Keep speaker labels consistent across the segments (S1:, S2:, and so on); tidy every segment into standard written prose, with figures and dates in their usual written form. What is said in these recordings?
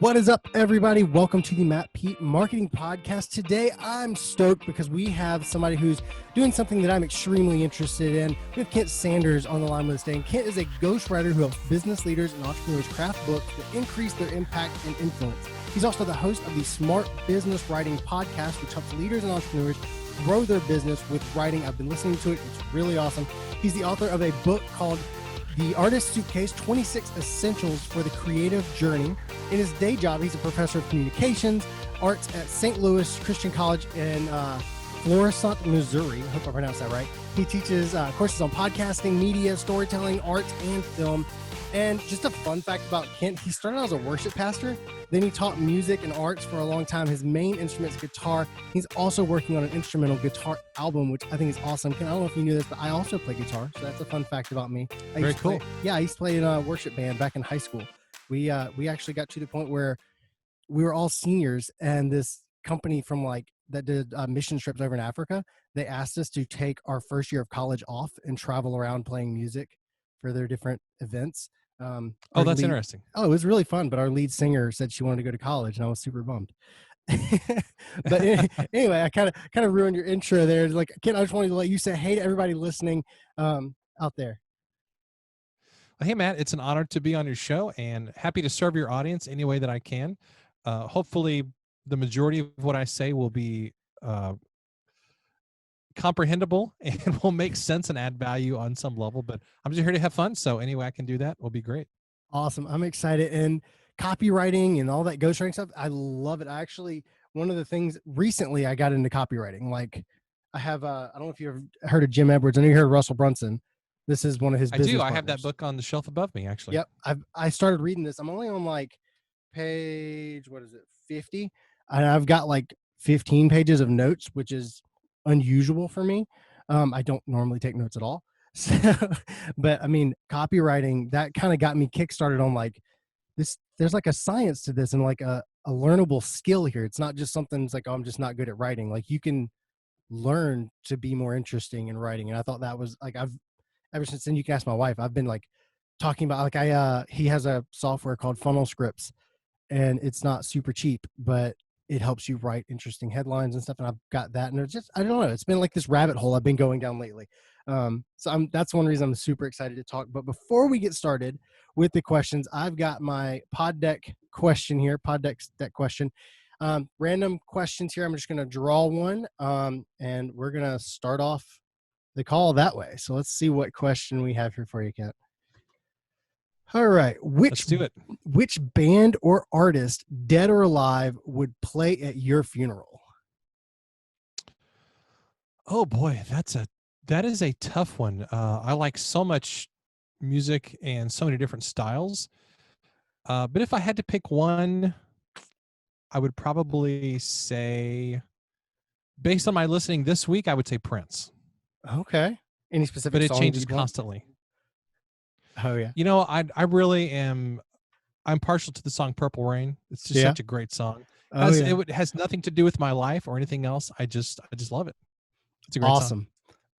S1: What is up, everybody? Welcome to the Matt Pete Marketing Podcast. Today, I'm stoked because we have somebody who's doing something that I'm extremely interested in. We have Kent Sanders on the line with us today. And Kent is a ghostwriter who helps business leaders and entrepreneurs craft books that increase their impact and influence. He's also the host of the Smart Business Writing Podcast, which helps leaders and entrepreneurs grow their business with writing. I've been listening to it. It's really awesome. He's the author of a book called The Artist Suitcase, 26 Essentials for the Creative Journey. In his day job, he's a professor of communications, arts at St. Louis Christian College in Florissant, Missouri. I hope I pronounced that right. He teaches courses on podcasting, media, storytelling, arts, and film. And just a fun fact about Kent, he started out as a worship pastor. Then he taught music and arts for a long time. His main instrument is guitar. He's also working on an instrumental guitar album, which I think is awesome. Kent, I don't know if you knew this, but I also play guitar. So that's a fun fact about me.
S2: Very cool.
S1: I used to play in a worship band back in high school. We actually got to the point where we were all seniors, and this company from that did mission trips over in Africa, they asked us to take our first year of college off and travel around playing music for their different events.
S2: That's interesting.
S1: Oh, it was really fun. But our lead singer said she wanted to go to college, and I was super bummed. But anyway, I kind of ruined your intro there. Kent, I just wanted to let you say hey to everybody listening out there.
S2: Well, hey, Matt, it's an honor to be on your show and happy to serve your audience any way that I can. Hopefully, the majority of what I say will be comprehensible and will make sense and add value on some level, but I'm just here to have fun. So any way I can do that will be great.
S1: Awesome. I'm excited. And copywriting and all that ghostwriting stuff, I love it. One of the things recently I got into copywriting, I have, I don't know if you've heard of Jim Edwards. I know you heard of Russell Brunson. This is one of his business
S2: I do.
S1: partners.
S2: I have that book on the shelf above me, actually.
S1: Yep. I started reading this. I'm only on page, 50? And I've got 15 pages of notes, which is unusual for me. I don't normally take notes at all. So, but I mean, copywriting, that kind of got me kickstarted on this. There's a science to this and a learnable skill here. It's not just something that's I'm just not good at writing. You can learn to be more interesting in writing. And I thought that was ever since then, you can ask my wife, I've been talking about he has a software called Funnel Scripts, and it's not super cheap, but it helps you write interesting headlines and stuff. And I've got that. And it's just, I don't know, it's been this rabbit hole I've been going down lately. That's one reason I'm super excited to talk. But before we get started with the questions, I've got my pod deck question here, question. Random questions here. I'm just going to draw one, and we're going to start off the call that way. So let's see what question we have here for you, Kent. All right.
S2: Let's do it.
S1: Which band or artist, dead or alive, would play at your funeral?
S2: Oh boy, that is a tough one. I like so much music and so many different styles. But if I had to pick one, I would probably say, based on my listening this week, I would say Prince.
S1: Okay. Any specific?
S2: But it changes constantly.
S1: Oh yeah.
S2: I really am. I'm partial to the song "Purple Rain." It's just such a great song. It has nothing to do with my life or anything else. I just love it. It's a great song.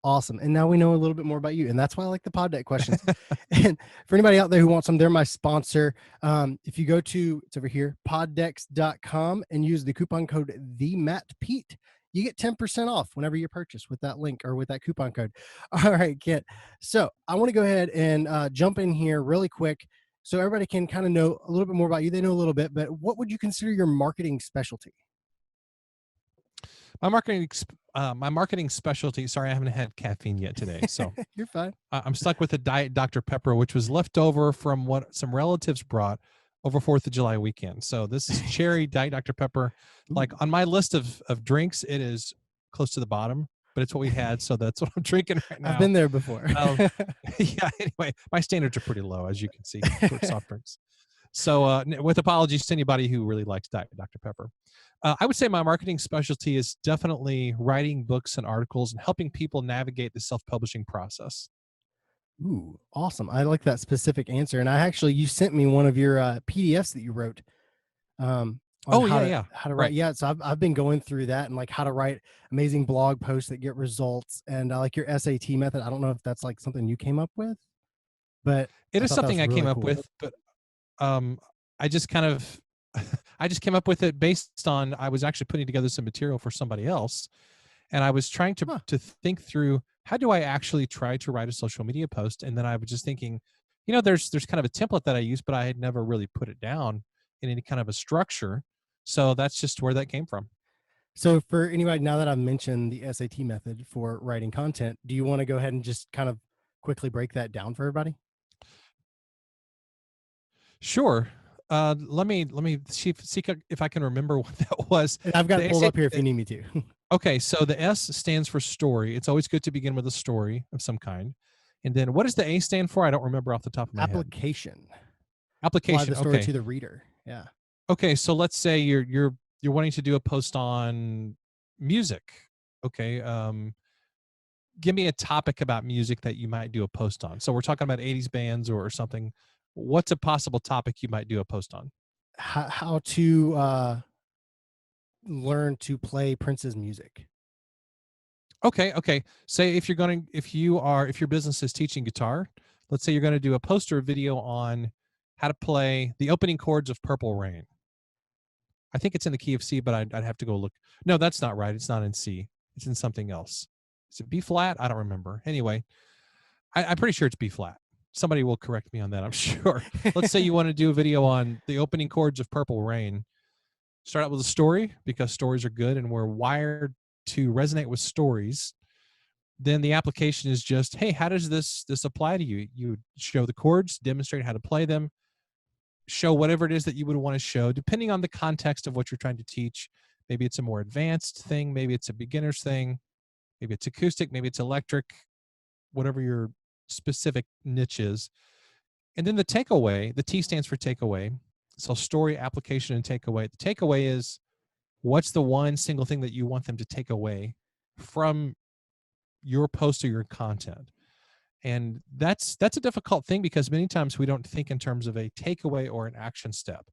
S1: Awesome. And now we know a little bit more about you, and that's why I like the pod deck questions. And for anybody out there who wants them, they're my sponsor. If you go to, it's over here, poddecks.com, and use the coupon code TheMattPete, you get 10% off whenever you purchase with that link or with that coupon code. All right, Kent. So I want to go ahead and jump in here really quick so everybody can kind of know a little bit more about you. They know a little bit, but what would you consider your marketing specialty?
S2: My marketing specialty. Sorry, I haven't had caffeine yet today, so
S1: you're fine.
S2: I'm stuck with a Diet Dr. Pepper, which was left over from what some relatives brought over 4th of July weekend. So this is cherry Diet Dr. Pepper. On my list of drinks, it is close to the bottom, but it's what we had, so that's what I'm drinking right now.
S1: I've been there before.
S2: Yeah. Anyway, my standards are pretty low, as you can see, for soft drinks. So with apologies to anybody who really likes Diet Dr. Pepper. I would say my marketing specialty is definitely writing books and articles and helping people navigate the self-publishing process.
S1: Ooh, awesome. I like that specific answer. And you sent me one of your PDFs that you wrote.
S2: How to
S1: write.
S2: Right.
S1: Yeah. So I've been going through that and how to write amazing blog posts that get results. And I like your SAT method. I don't know if that's something you came up with, but
S2: it is something I came up with, but I just kind of I just came up with it based on I was actually putting together some material for somebody else, and I was trying to
S1: Huh.
S2: think through how do I actually try to write a social media post, and then I was just thinking, there's kind of a template that I use, but I had never really put it down in any kind of a structure, so that's just where that came from.
S1: So for anybody, now that I've mentioned the SAT method for writing content, do you want to go ahead and just kind of quickly break that down for everybody?
S2: Sure. Let me see if I can remember what that was.
S1: And I've got it
S2: The
S1: pulled
S2: SA
S1: up here if you need me to.
S2: Okay, so the S stands for story. It's always good to begin with a story of some kind. And then what does the A stand for? I don't remember off the top of my head.
S1: Application. Apply
S2: Application.
S1: the story
S2: Okay.
S1: to the reader. Yeah.
S2: Okay, so let's say you're wanting to do a post on music. Okay. Give me a topic about music that you might do a post on. So we're talking about 80s bands or something. What's a possible topic you might do a post on?
S1: How to learn to play Prince's music.
S2: Okay, okay. Say if your business is teaching guitar, let's say you're going to do a poster video on how to play the opening chords of Purple Rain. I think it's in the key of C, but I'd have to go look. No, that's not right. It's not in C. It's in something else. Is it B flat? I don't remember. Anyway, I'm pretty sure it's B flat. Somebody will correct me on that, I'm sure. Let's say you want to do a video on the opening chords of Purple Rain. Start out with a story because stories are good and we're wired to resonate with stories. Then the application is just, hey, how does this apply to you? You show the chords, demonstrate how to play them, show whatever it is that you would want to show, depending on the context of what you're trying to teach. Maybe it's a more advanced thing, maybe it's a beginner's thing, maybe it's acoustic, maybe it's electric, whatever your specific niche is. And then the takeaway, the T stands for takeaway. So story, application, and takeaway. The takeaway is what's the one single thing that you want them to take away from your post or your content. And that's a difficult thing because many times we don't think in terms of a takeaway or an action step.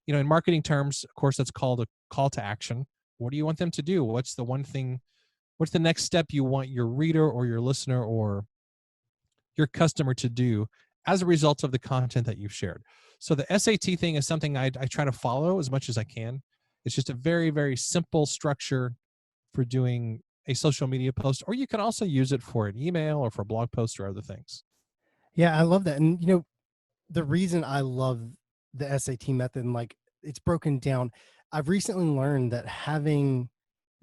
S2: In marketing terms, of course, that's called a call to action. What do you want them to do? What's the one thing, what's the next step you want your reader or your listener or your customer to do as a result of the content that you've shared? So the SAT thing is something I try to follow as much as I can. It's just a very, very simple structure for doing a social media post, or you can also use it for an email or for a blog post or other things.
S1: Yeah, I love that. And the reason I love the SAT method and like it's broken down, I've recently learned that having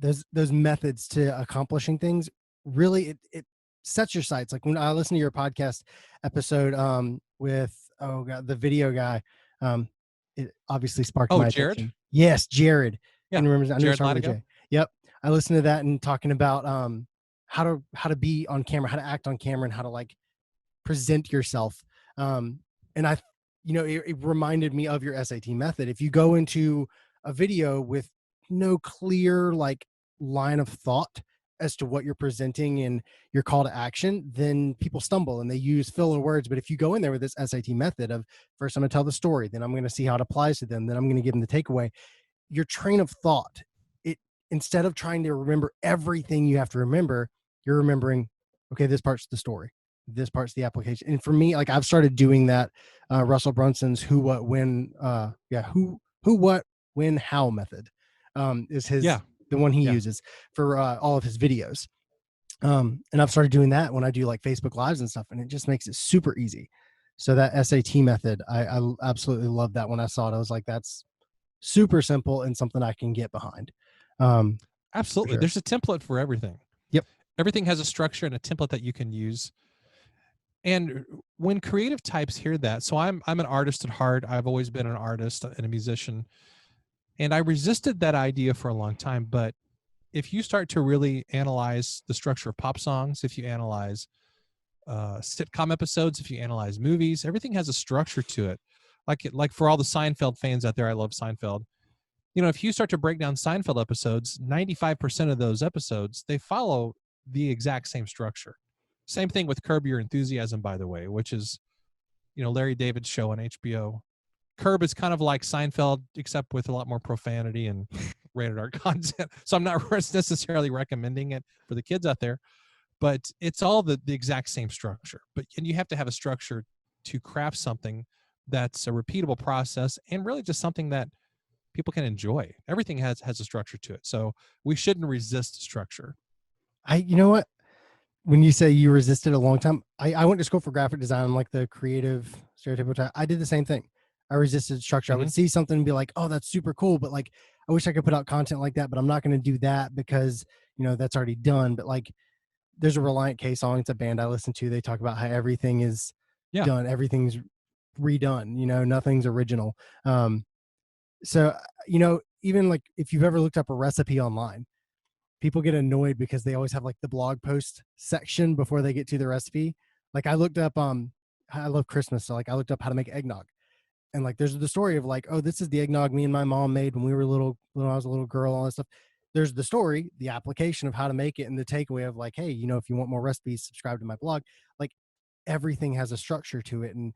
S1: those methods to accomplishing things really it sets your sights. Like when I listen to your podcast episode with oh god the video guy, it obviously sparked
S2: Oh,
S1: my
S2: Jared?
S1: attention. Yes, Jared.
S2: Yeah.
S1: Can remember I knew it
S2: Jared
S1: started with
S2: Latigo?
S1: J. Yep. I listened to that and talking about how to be on camera, how to act on camera, and how to like present yourself. And it reminded me of your SAT method. If you go into a video with no clear like line of thought as to what you're presenting and your call to action, then people stumble and they use filler words. But if you go in there with this SAT method of first I'm going to tell the story, then I'm going to see how it applies to them, then I'm going to give them the takeaway, your train of thought, it instead of trying to remember everything you have to remember, you're remembering, okay, this part's the story, this part's the application. And for me, like I've started doing that. Russell Brunson's who, what, when, who, what, when, how method is
S2: Yeah.
S1: the one he
S2: Yeah.
S1: uses for all of his videos. And I've started doing that when I do like Facebook Lives and stuff, and it just makes it super easy. So that SAT method, I absolutely love that. When I saw it, I was like, that's super simple and something I can get behind. For
S2: Absolutely.
S1: sure.
S2: There's a template for everything.
S1: Yep.
S2: Everything has a structure and a template that you can use. And when creative types hear that, so I'm an artist at heart. I've always been an artist and a musician. And I resisted that idea for a long time. But if you start to really analyze the structure of pop songs, if you analyze sitcom episodes, if you analyze movies, everything has a structure to it. Like for all the Seinfeld fans out there, I love Seinfeld. If you start to break down Seinfeld episodes, 95% of those episodes, they follow the exact same structure. Same thing with Curb Your Enthusiasm, by the way, which is, Larry David's show on HBO. Curb is kind of like Seinfeld, except with a lot more profanity and rated R content. So I'm not necessarily recommending it for the kids out there, but it's all the exact same structure. And you have to have a structure to craft something that's a repeatable process and really just something that people can enjoy. Everything has a structure to it. So we shouldn't resist structure.
S1: You know what? When you say you resisted a long time, I went to school for graphic design, like the creative stereotypical type. I did the same thing. I resisted structure. I
S2: Hmm.
S1: would see something and be like, oh, that's super cool. But like, I wish I could put out content like that, but I'm not going to do that because, that's already done. But like, there's a Reliant K song. It's a band I listen to. They talk about how everything is
S2: Yeah,
S1: done. Everything's redone, nothing's original. So, even like if you've ever looked up a recipe online, people get annoyed because they always have like the blog post section before they get to the recipe. Like I looked up, I love Christmas. So like I looked up how to make eggnog, and like there's the story of like, oh, this is the eggnog me and my mom made when we were little, when I was a little girl, all that stuff. There's the story, the application of how to make it, and the takeaway of like, hey, if you want more recipes, subscribe to my blog. Like everything has a structure to it. And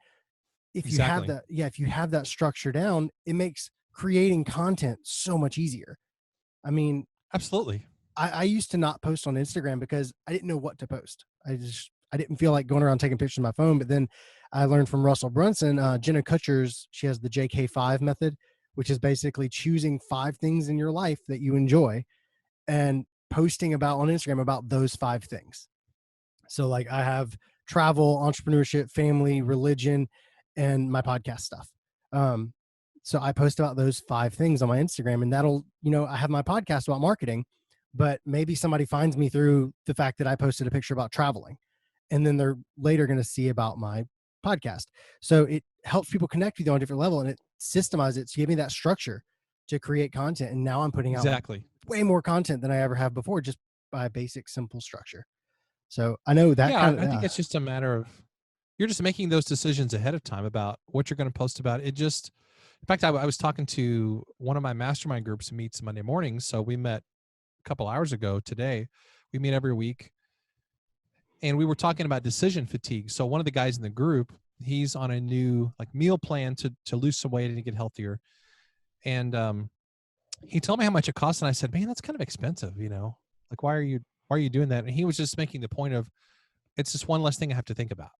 S1: if you have
S2: exactly.
S1: that, yeah, if you have that structure down, it makes creating content so much easier. I mean,
S2: Absolutely.
S1: I used to not post on Instagram because I didn't know what to post. I didn't feel like going around taking pictures of my phone. But then I learned from Russell Brunson, Jenna Kutcher's, she has the JK5 method, which is basically choosing 5 things in your life that you enjoy and posting about on Instagram about those 5 things. So like I have travel, entrepreneurship, family, religion, and my podcast stuff. Um, so I post about those 5 things on my Instagram, and that'll, I have my podcast about marketing, but maybe somebody finds me through the fact that I posted a picture about traveling, and then they're later going to see about my podcast. So it helps people connect with you on a different level, and it systemizes it to give me that structure to create content. And now I'm putting out like
S2: Exactly.
S1: way more content than I ever have before, just by basic, simple structure. So I know that
S2: Yeah,
S1: kind of,
S2: I think it's just a matter of you're just making those decisions ahead of time about what you're going to post about. It just, in fact, I was talking to one of my mastermind groups who meets Monday mornings. So we met a couple hours ago today. We meet every week, and we were talking about decision fatigue. So one of the guys in the group, he's on a new like meal plan to lose some weight and to get healthier. And he told me how much it costs, and I said, "Man, that's kind of expensive. Like why are you doing that?" And he was just making the point of it's just one less thing I have to think about.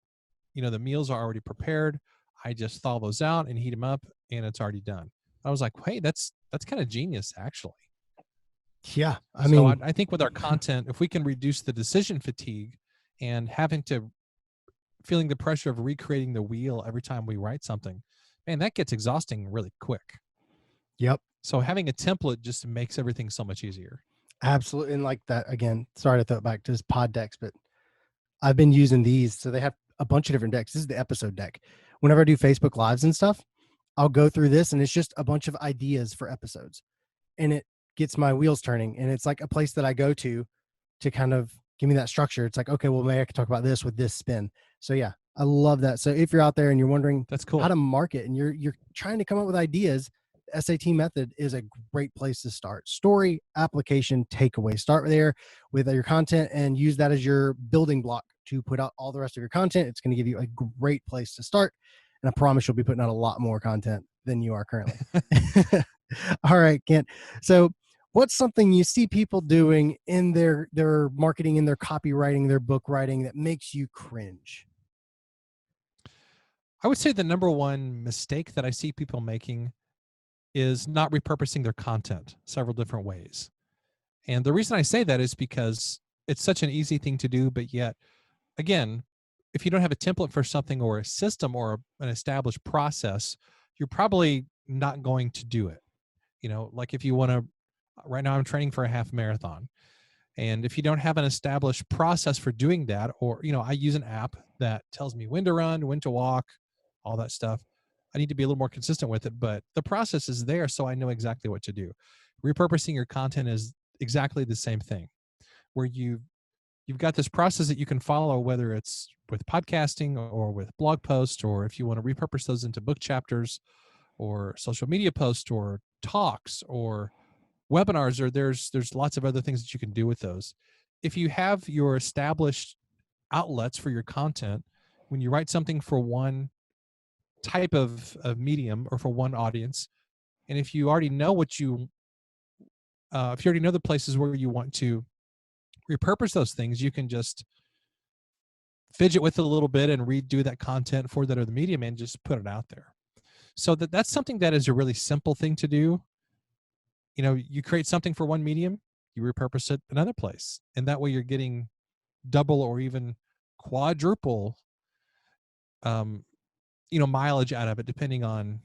S2: The meals are already prepared. I just thaw those out and heat them up, and it's already done. I was like, hey, that's kind of genius, actually.
S1: yeah, I
S2: So
S1: mean,
S2: I think with our content, if we can reduce the decision fatigue and having to feeling the pressure of recreating the wheel every time we write something, man, that gets exhausting really quick.
S1: yep,
S2: So having a template just makes everything so much easier.
S1: absolutely. And like that, again, sorry to throw it back to this pod decks, but I've been using these. So they have a bunch of different decks. This is the episode deck. Whenever I do Facebook Lives and stuff, I'll go through this, and it's just a bunch of ideas for episodes, and it gets my wheels turning. And it's like a place that I go to kind of give me that structure. It's like, okay, well, maybe I can talk about this with this spin. So yeah, I love that. So if you're out there and you're wondering
S2: That's
S1: how
S2: cool.
S1: to market and you're trying to come up with ideas, the SAT method is a great place to start. Story, application, takeaway. Start there with your content and use that as your building block to put out all the rest of your content. It's going to give you a great place to start. And I promise you'll be putting out a lot more content than you are currently. All right, Kent. So what's something you see people doing in their marketing, in their copywriting, their book writing that makes you cringe?
S2: I would say the number one mistake that I see people making is not repurposing their content several different ways. And the reason I say that is because it's such an easy thing to do, but yet, again, if you don't have a template for something or a system or an established process, you're probably not going to do it. Like if you want to, right now I'm training for a half marathon. And if you don't have an established process for doing that, or, I use an app that tells me when to run, when to walk, all that stuff. I need to be a little more consistent with it, but the process is there. So I know exactly what to do. Repurposing your content is exactly the same thing where you've got this process that you can follow, whether it's with podcasting or with blog posts, or if you want to repurpose those into book chapters or social media posts or talks or webinars, or there's lots of other things that you can do with those. If you have your established outlets for your content, when you write something for one type of medium or for one audience, and if you already know if you already know the places where you want to repurpose those things, you can just fidget with it a little bit and redo that content for that other medium and just put it out there. So that's something that is a really simple thing to do. you create something for one medium, you repurpose it another place, and that way you're getting double or even quadruple um, mileage out of it, depending on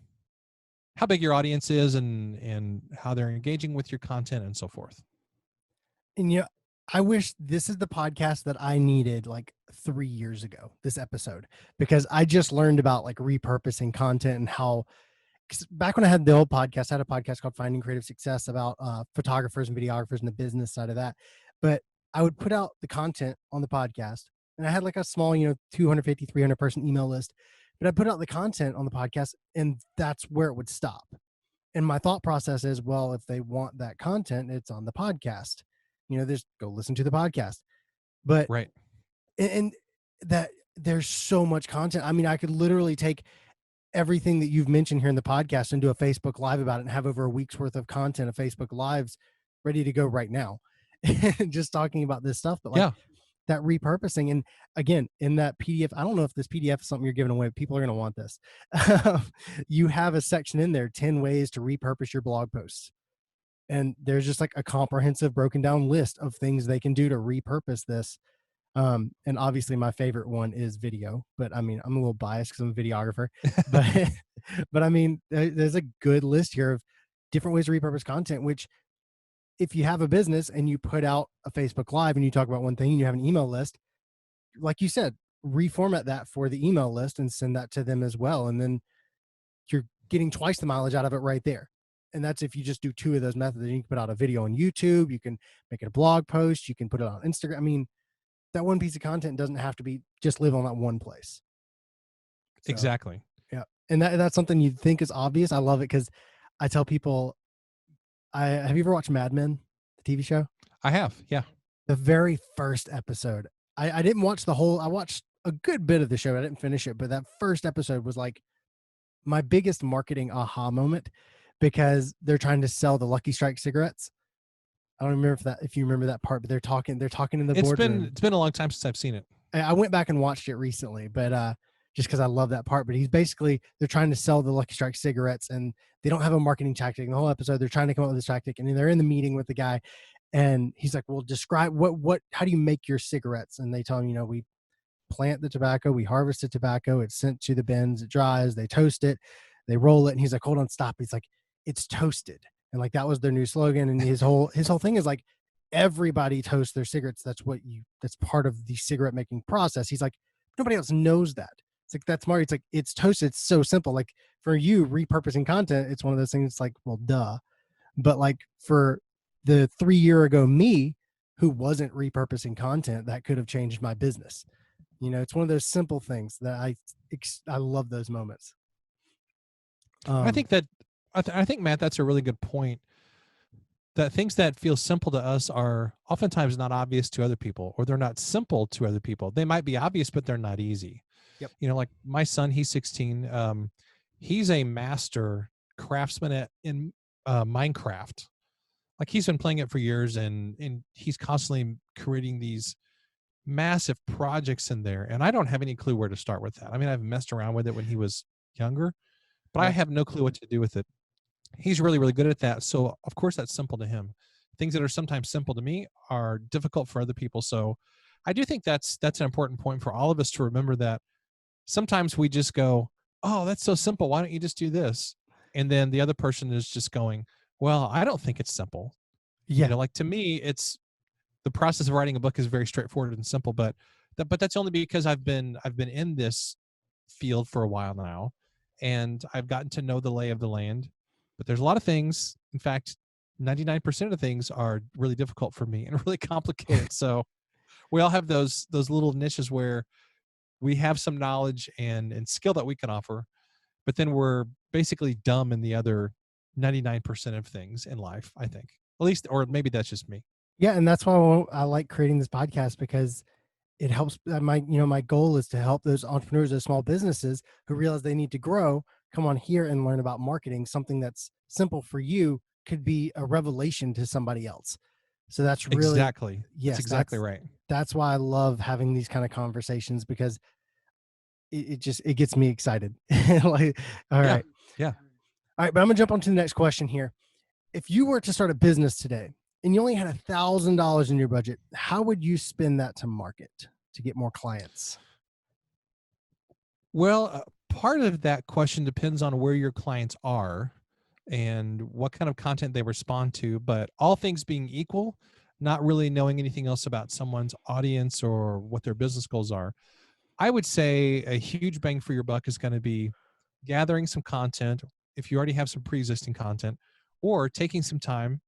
S2: how big your audience is and how they're engaging with your content and so forth.
S1: And I wish this is the podcast that I needed like 3 years ago, this episode, because I just learned about like repurposing content and how, 'cause back when I had the old podcast, I had a podcast called Finding Creative Success about photographers and videographers and the business side of that. But I would put out the content on the podcast, and I had like a small, 250, 300 person email list. But I put out the content on the podcast, and that's where it would stop. And my thought process is, well, if they want that content, it's on the podcast. Just go listen to the podcast. But
S2: Right.
S1: and that there's so much content. I mean, I could literally take everything that you've mentioned here in the podcast and do a Facebook Live about it and have over a week's worth of content of Facebook Lives ready to go right now. Just talking about this stuff, but like
S2: Yeah.
S1: that repurposing. And again, in that PDF, I don't know if this PDF is something you're giving away. People are going to want this. You have a section in there, 10 ways to repurpose your blog posts. And there's just like a comprehensive broken down list of things they can do to repurpose this. And obviously my favorite one is video, but I mean, I'm a little biased because I'm a videographer, but, but I mean, there's a good list here of different ways to repurpose content, which if you have a business and you put out a Facebook Live and you talk about one thing and you have an email list, like you said, reformat that for the email list and send that to them as well. And then you're getting twice the mileage out of it right there. And that's if you just do two of those methods. You can put out a video on YouTube, you can make it a blog post, you can put it on Instagram. I mean, that one piece of content doesn't have to be just live on that one place. So,
S2: Exactly.
S1: yeah. And that's something you'd think is obvious. I love it because I tell people, have you ever watched Mad Men, the TV show?
S2: I have. Yeah.
S1: The very first episode, I didn't watch the whole, I watched a good bit of the show. I didn't finish it, but that first episode was like my biggest marketing aha moment because they're trying to sell the Lucky Strike cigarettes. I don't remember if you remember that part, but they're talking in the boardroom.
S2: It's been a long time since I've seen it.
S1: I went back and watched it recently, but just because I love that part. But they're trying to sell the Lucky Strike cigarettes, and they don't have a marketing tactic. In the whole episode, they're trying to come up with this tactic, and then they're in the meeting with the guy, and he's like, "Well, describe how do you make your cigarettes?" And they tell him, we plant the tobacco, we harvest the tobacco, it's sent to the bins, it dries, they toast it, they roll it. And he's like, "Hold on, stop." He's like, "It's toasted." And like that was their new slogan. And his whole thing is like, everybody toasts their cigarettes. That's part of the cigarette making process. He's like, nobody else knows that. It's like, that's Mario. It's like, it's toasted. It's so simple. Like for you repurposing content, it's one of those things. It's like, well, duh. But like for the 3 year ago me who wasn't repurposing content, that could have changed my business. It's one of those simple things that I love those moments.
S2: I think Matt, that's a really good point. That things that feel simple to us are oftentimes not obvious to other people, or they're not simple to other people. They might be obvious, but they're not easy.
S1: Yep.
S2: Like my son, he's 16. He's a master craftsman in Minecraft. Like he's been playing it for years, and he's constantly creating these massive projects in there. And I don't have any clue where to start with that. I mean, I've messed around with it when he was younger, but I have no clue what to do with it. He's really, really good at that. So of course that's simple to him. Things that are sometimes simple to me are difficult for other people. So I do think that's an important point for all of us to remember, that sometimes we just go, "Oh, that's so simple. Why don't you just do this?" And then the other person is just going, "Well, I don't think it's simple."
S1: Yeah.
S2: Like to me, it's the process of writing a book is very straightforward and simple, but that's only because I've been in this field for a while now, and I've gotten to know the lay of the land. But there's a lot of things, in fact, 99% of the things are really difficult for me and really complicated. So we all have those little niches where we have some knowledge and skill that we can offer, but then we're basically dumb in the other 99% of things in life, I think. At least, or maybe that's just me.
S1: Yeah. And that's why I like creating this podcast, because it helps. My goal is to help those entrepreneurs, those small businesses who realize they need to grow, come on here and learn about marketing. Something that's simple for you could be a revelation to somebody else. So that's really,
S2: exactly.
S1: yes,
S2: that's exactly right.
S1: That's why I love having these kind of conversations, because it gets me excited. Like, all right.
S2: Yeah.
S1: All right. But I'm gonna jump on to the next question here. if you were to start a business today and you only had $1,000 in your budget, how would you spend that to market to get more clients?
S2: Well, part of that question depends on where your clients are and what kind of content they respond to. But all things being equal, not really knowing anything else about someone's audience or what their business goals are, I would say a huge bang for your buck is going to be gathering some content if you already have some pre-existing content, or taking some time,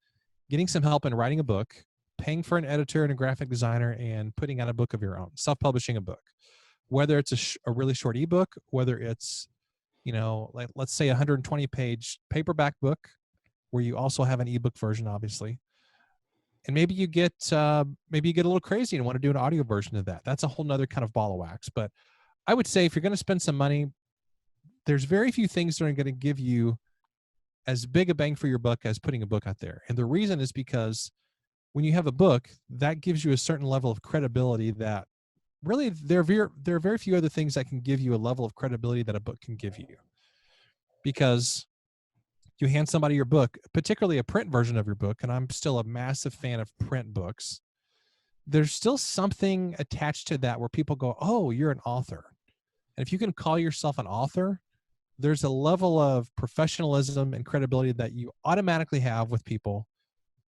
S2: getting some help in writing a book, paying for an editor and a graphic designer, and putting out a book of your own, self-publishing a book. Whether it's a really short ebook, whether it's, like let's say 120-page paperback book, where you also have an ebook version, obviously, and maybe you get a little crazy and want to do an audio version of that. That's a whole nother kind of ball of wax. But I would say if you're going to spend some money, there's very few things that are going to give you as big a bang for your buck as putting a book out there. And the reason is because when you have a book, that gives you a certain level of credibility that really there are very few other things that can give you a level of credibility that a book can give you. Because you hand somebody your book, particularly a print version of your book, and I'm still a massive fan of print books, there's still something attached to that where people go, oh, you're an author. And if you can call yourself an author, there's a level of professionalism and credibility that you automatically have with people,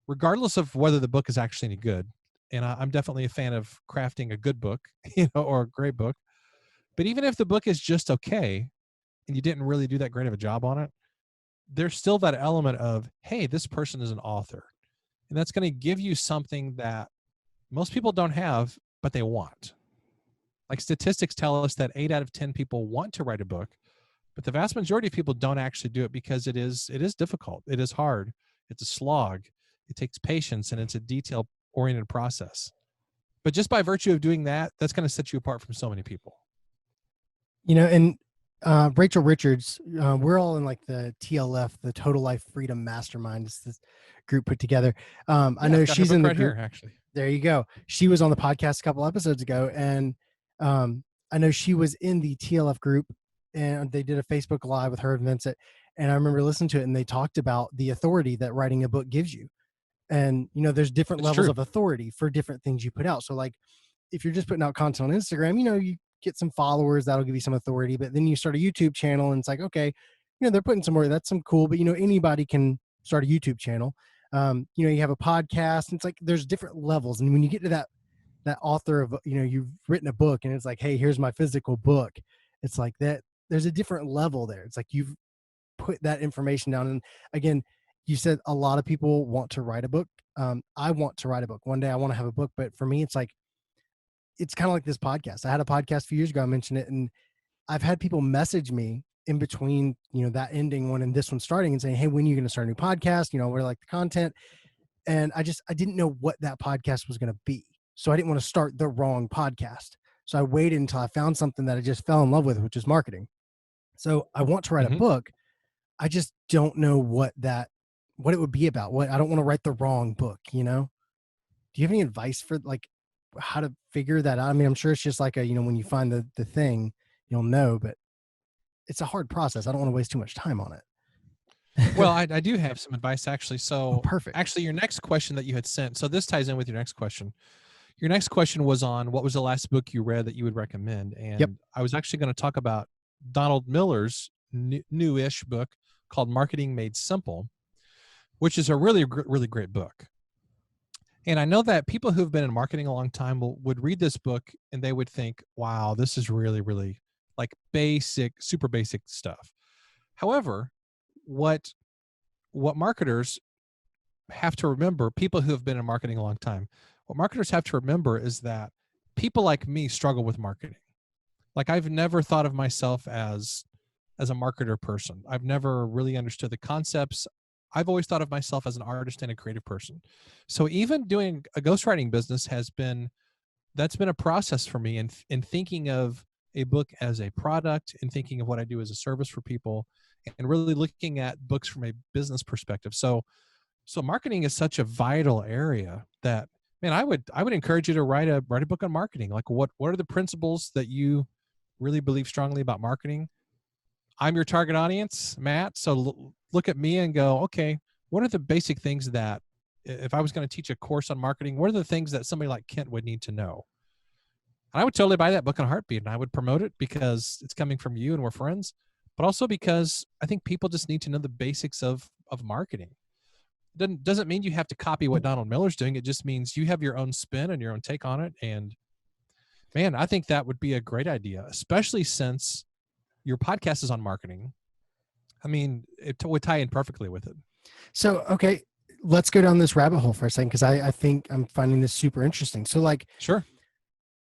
S2: regardless of whether the book is actually any good. And I'm definitely a fan of crafting a good book, or a great book. But even if the book is just okay and you didn't really do that great of a job on it, there's still that element of, hey, this person is an author. And that's going to give you something that most people don't have, but they want. Like statistics tell us that 8 out of 10 people want to write a book, but the vast majority of people don't actually do it because it is difficult. It is hard. It's a slog. It takes patience, and it's a detail-oriented process. But just by virtue of doing that, that's going to set you apart from so many people.
S1: And Rachel Richards, we're all in like the TLF, the Total Life Freedom Mastermind. It's this group put together. I know she's in the group.
S2: Here, actually.
S1: There you go. She was on the podcast a couple episodes ago, and I know she was in the TLF group, and they did a Facebook Live with her and Vincent. And I remember listening to it, and they talked about the authority that writing a book gives you. And there's different levels of authority for different things you put out. So like, if you're just putting out content on Instagram, you get some followers, that'll give you some authority. But then you start a YouTube channel, and it's like, okay, they're putting some more, that's some cool, but anybody can start a YouTube channel. You have a podcast, and it's like there's different levels. And when you get to that author of, you've written a book, and it's like, hey, here's my physical book. It's like that. There's a different level there. It's like you've put that information down. And again, you said a lot of people want to write a book. I want to write a book. One day I want to have a book, but for me, it's like, it's kind of like this podcast. I had a podcast a few years ago. I mentioned it, and I've had people message me in between, that ending one and this one starting, and saying, hey, when are you going to start a new podcast? We're like the content. And I didn't know what that podcast was going to be. So I didn't want to start the wrong podcast. So I waited until I found something that I just fell in love with, which is marketing. So I want to write a book. I just don't know what it would be about. I don't want to write the wrong book, Do you have any advice for like how to figure that out? I mean, I'm sure it's just like when you find the thing, you'll know, but it's a hard process. I don't want to waste too much time on it.
S2: Well, I do have some advice, actually. So
S1: perfect.
S2: Actually, your next question that you had sent, so this ties in with your next question. Your next question was on what was the last book you read that you would recommend. And I was actually going to talk about Donald Miller's newish book called Marketing Made Simple, which is a really, really great book. And I know that people who've been in marketing a long time would read this book and they would think, wow, this is really, really like super basic stuff. However, what marketers have to remember, people who have been in marketing a long time, what marketers have to remember is that people like me struggle with marketing. Like I've never thought of myself as a marketer person. I've never really understood the concepts. I've always thought of myself as an artist and a creative person. So even doing a ghostwriting business that's been a process for me in thinking of a book as a product and thinking of what I do as a service for people and really looking at books from a business perspective. So marketing is such a vital area that, man, I would encourage you to write a book on marketing. Like what are the principles that you really believe strongly about marketing? I'm your target audience, Matt. So look at me and go, okay, what are the basic things that, if I was going to teach a course on marketing, what are the things that somebody like Kent would need to know? And I would totally buy that book in a heartbeat, and I would promote it because it's coming from you and we're friends, but also because I think people just need to know the basics of marketing. Doesn't mean you have to copy what Donald Miller's doing. It just means you have your own spin and your own take on it. And man, I think that would be a great idea, especially since your podcast is on marketing. I mean, it would tie in perfectly with it.
S1: So, okay, let's go down this rabbit hole for a second, because I think I'm finding this super interesting. So, like,
S2: Sure.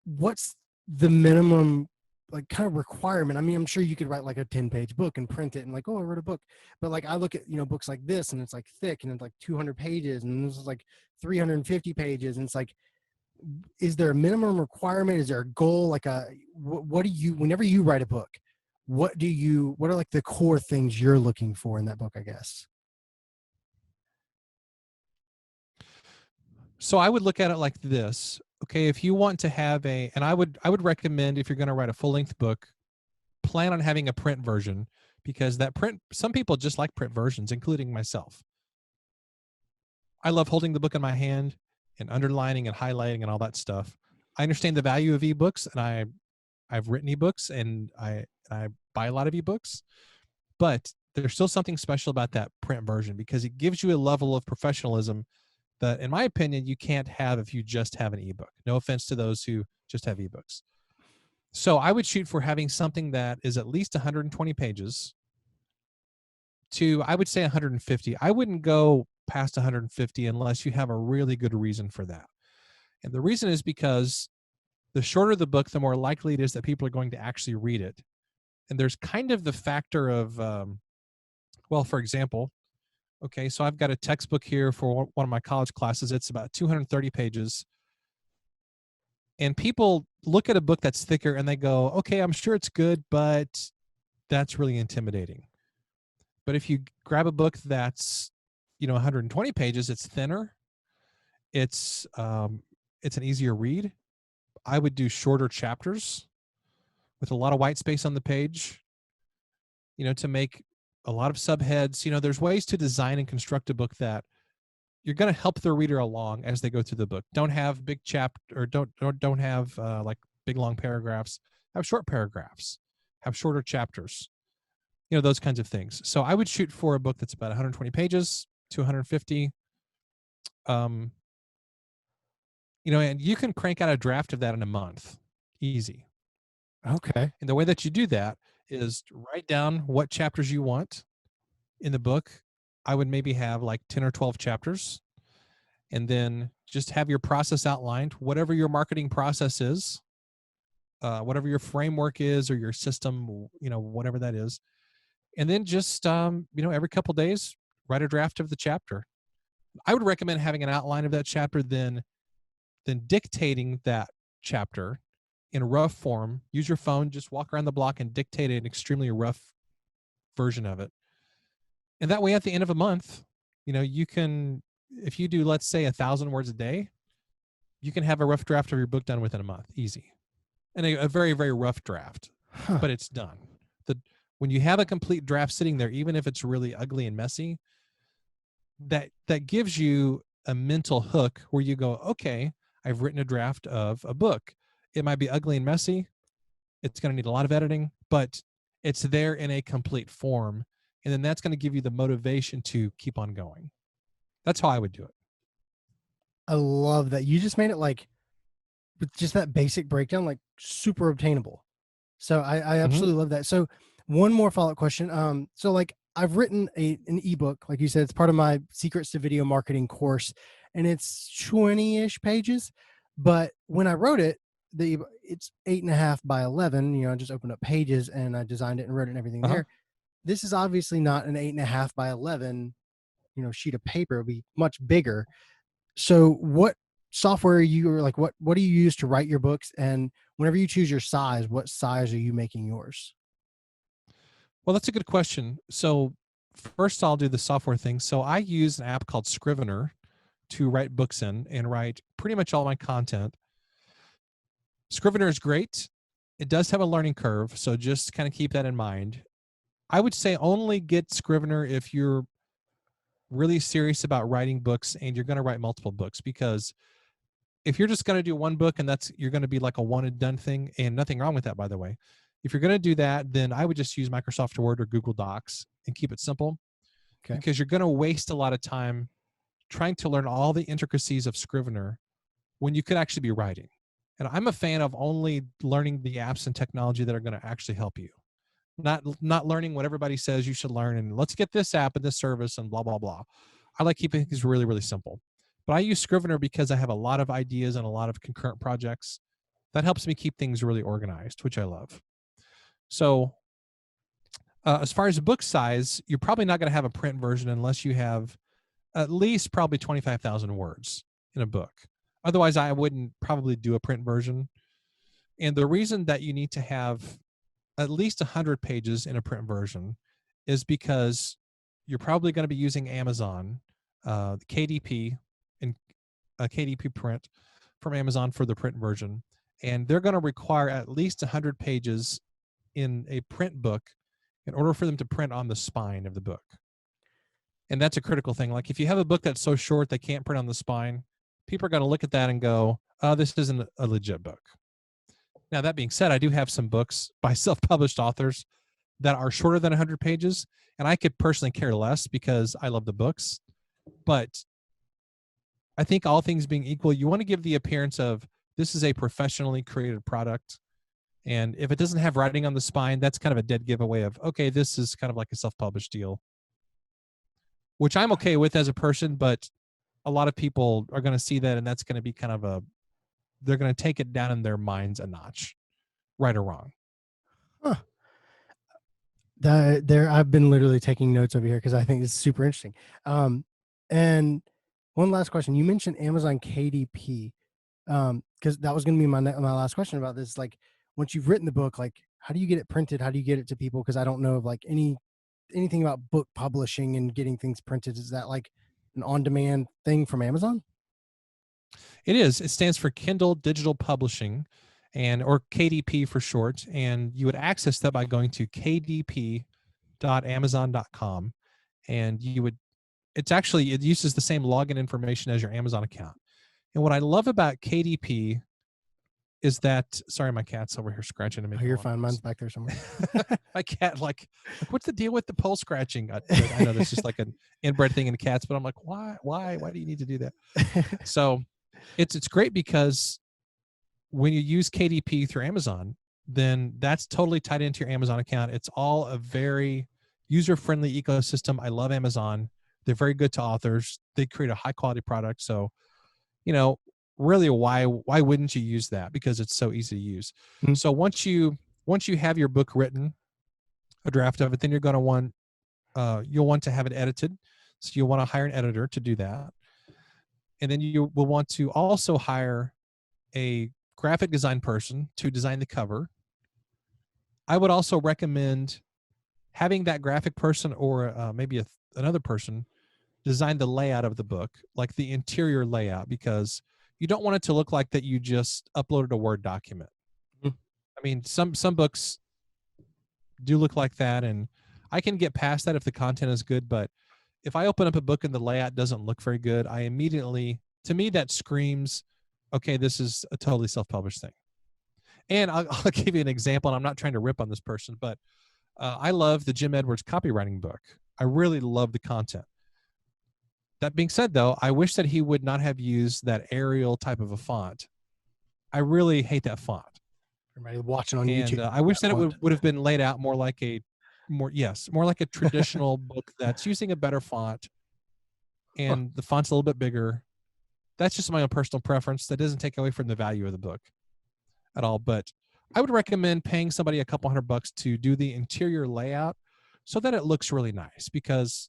S1: what's the minimum, like, kind of requirement? I mean, I'm sure you could write like a 10-page book and print it and like, oh, I wrote a book. But like, I look at, books like this, and it's like thick, and it's like 200 pages, and this is like 350 pages. And it's like, is there a minimum requirement? Is there a goal? Like, what do you, whenever you write a book, what are like the core things you're looking for in that book, I guess?
S2: So I would look at it like this. Okay, if you want to have and I would recommend, if you're going to write a full-length book, plan on having a print version, because some people just like print versions, including myself. I love holding the book in my hand and underlining and highlighting and all that stuff. I understand the value of ebooks, and I've written ebooks, and I buy a lot of ebooks, but there's still something special about that print version, because it gives you a level of professionalism that, in my opinion, you can't have if you just have an ebook. No offense to those who just have ebooks. So I would shoot for having something that is at least 120 pages to, I would say, 150. I wouldn't go past 150 unless you have a really good reason for that. And the reason is because the shorter the book, the more likely it is that people are going to actually read it. And there's kind of the factor of, well, for example, okay, so I've got a textbook here for one of my college classes. It's about 230 pages. And people look at a book that's thicker and they go, okay, I'm sure it's good, but that's really intimidating. But if you grab a book that's, 120 pages, it's thinner. It's an easier read. I would do shorter chapters with a lot of white space on the page, to make a lot of subheads. There's ways to design and construct a book that you're going to help the reader along as they go through the book. Don't have big or don't have like big long paragraphs. Have short paragraphs. Have shorter chapters. Those kinds of things. So I would shoot for a book that's about 120 pages to 150. And you can crank out a draft of that in a month, easy.
S1: Okay.
S2: And the way that you do that is write down what chapters you want in the book. I would maybe have like 10 or 12 chapters, and then just have your process outlined, whatever your marketing process is, whatever your framework is, or your system, whatever that is. And then just, every couple of days, write a draft of the chapter. I would recommend having an outline of that chapter, then dictating that chapter in rough form. Use your phone, just walk around the block and dictate an extremely rough version of it. And that way, at the end of a month, you can, if you do, let's say, 1,000 words a day, you can have a rough draft of your book done within a month, easy. And a very, very rough draft, but it's done. When you have a complete draft sitting there, even if it's really ugly and messy, that gives you a mental hook where you go, okay, I've written a draft of a book. It might be ugly and messy. It's going to need a lot of editing, but it's there in a complete form. And then that's going to give you the motivation to keep on going. That's how I would do it.
S1: I love that. You just made it like, with just that basic breakdown, like super obtainable. So I absolutely love that. So one more follow-up question. So like, I've written an ebook, like you said, it's part of my Secrets to Video Marketing course, and it's 20-ish pages. But when I wrote it, it's 8.5 by 11. I just opened up Pages and I designed it and wrote it and everything there. This is obviously not an 8.5 by 11, sheet of paper. It'll be much bigger. So what software are you, or like what do you use to write your books? And whenever you choose your size, what size are you making yours?
S2: Well, that's a good question. So first I'll do the software thing. So I use an app called Scrivener to write books in and write pretty much all my content. Scrivener is great. It does have a learning curve, so just kind of keep that in mind. I would say only get Scrivener if you're really serious about writing books and you're going to write multiple books, because if you're just going to do one book and you're going to be like a one and done thing, and nothing wrong with that, by the way. If you're going to do that, then I would just use Microsoft Word or Google Docs and keep it simple,
S1: Okay.
S2: because you're going to waste a lot of time trying to learn all the intricacies of Scrivener when you could actually be writing. And I'm a fan of only learning the apps and technology that are going to actually help you, not learning what everybody says you should learn and let's get this app and this service and blah blah blah. I like keeping things really really simple. But I use Scrivener because I have a lot of ideas and a lot of concurrent projects. That helps me keep things really organized, which I love. So as far as book size, you're probably not going to have a print version unless you have at least probably 25,000 words in a book. Otherwise, I wouldn't probably do a print version. And the reason that you need to have at least 100 pages in a print version is because you're probably going to be using Amazon, KDP, and KDP print from Amazon for the print version. And they're going to require at least 100 pages in a print book in order for them to print on the spine of the book. And that's a critical thing. Like if you have a book that's so short they can't print on the spine, people are going to look at that and go, oh, this isn't a legit book. Now, that being said, I do have some books by self-published authors that are shorter than 100 pages, and I could personally care less because I love the books. But I think all things being equal, you want to give the appearance of this is a professionally created product. And if it doesn't have writing on the spine, that's kind of a dead giveaway of, okay, this is kind of like a self-published deal, which I'm okay with as a person, but a lot of people are going to see that, and that's going to be kind of they're going to take it down in their minds a notch, right or wrong.
S1: Huh. I've been literally taking notes over here because I think it's super interesting. And one last question. You mentioned Amazon KDP, because that was going to be my last question about this. Like, once you've written the book, like, how do you get it printed? How do you get it to people? Because I don't know of like anything about book publishing and getting things printed. Is that like an on-demand thing from Amazon?
S2: It is. It stands for Kindle Digital Publishing, or KDP for short. And you would access that by going to kdp.amazon.com, and it uses the same login information as your Amazon account. And what I love about KDP is that, sorry, my cat's over here scratching to me.
S1: Oh, you're fine. Mine's back there somewhere.
S2: My cat, like, what's the deal with the pole scratching? I know that's just like an inbred thing in cats, but I'm like, why do you need to do that? So it's great because when you use KDP through Amazon, then that's totally tied into your Amazon account. It's all a very user-friendly ecosystem. I love Amazon. They're very good to authors. They create a high-quality product. So, really, why wouldn't you use that? Because it's so easy to use. Mm-hmm. So once you have your book written, a draft of it, then you're going to you'll want to have it edited. So you'll want to hire an editor to do that. And then you will want to also hire a graphic design person to design the cover. I would also recommend having that graphic person or maybe another person design the layout of the book, like the interior layout, because you don't want it to look like that you just uploaded a Word document. Mm-hmm. I mean, some books do look like that, and I can get past that if the content is good, but if I open up a book and the layout doesn't look very good, to me, that screams, okay, this is a totally self-published thing. And I'll give you an example, and I'm not trying to rip on this person, but I love the Jim Edwards copywriting book. I really love the content. That being said, though, I wish that he would not have used that Arial type of a font. I really hate that font.
S1: Everybody watching on YouTube.
S2: I wish that it would have been laid out more like a traditional book that's using a better font, and the font's a little bit bigger. That's just my own personal preference. That doesn't take away from the value of the book at all. But I would recommend paying somebody a couple $100 to do the interior layout so that it looks really nice, because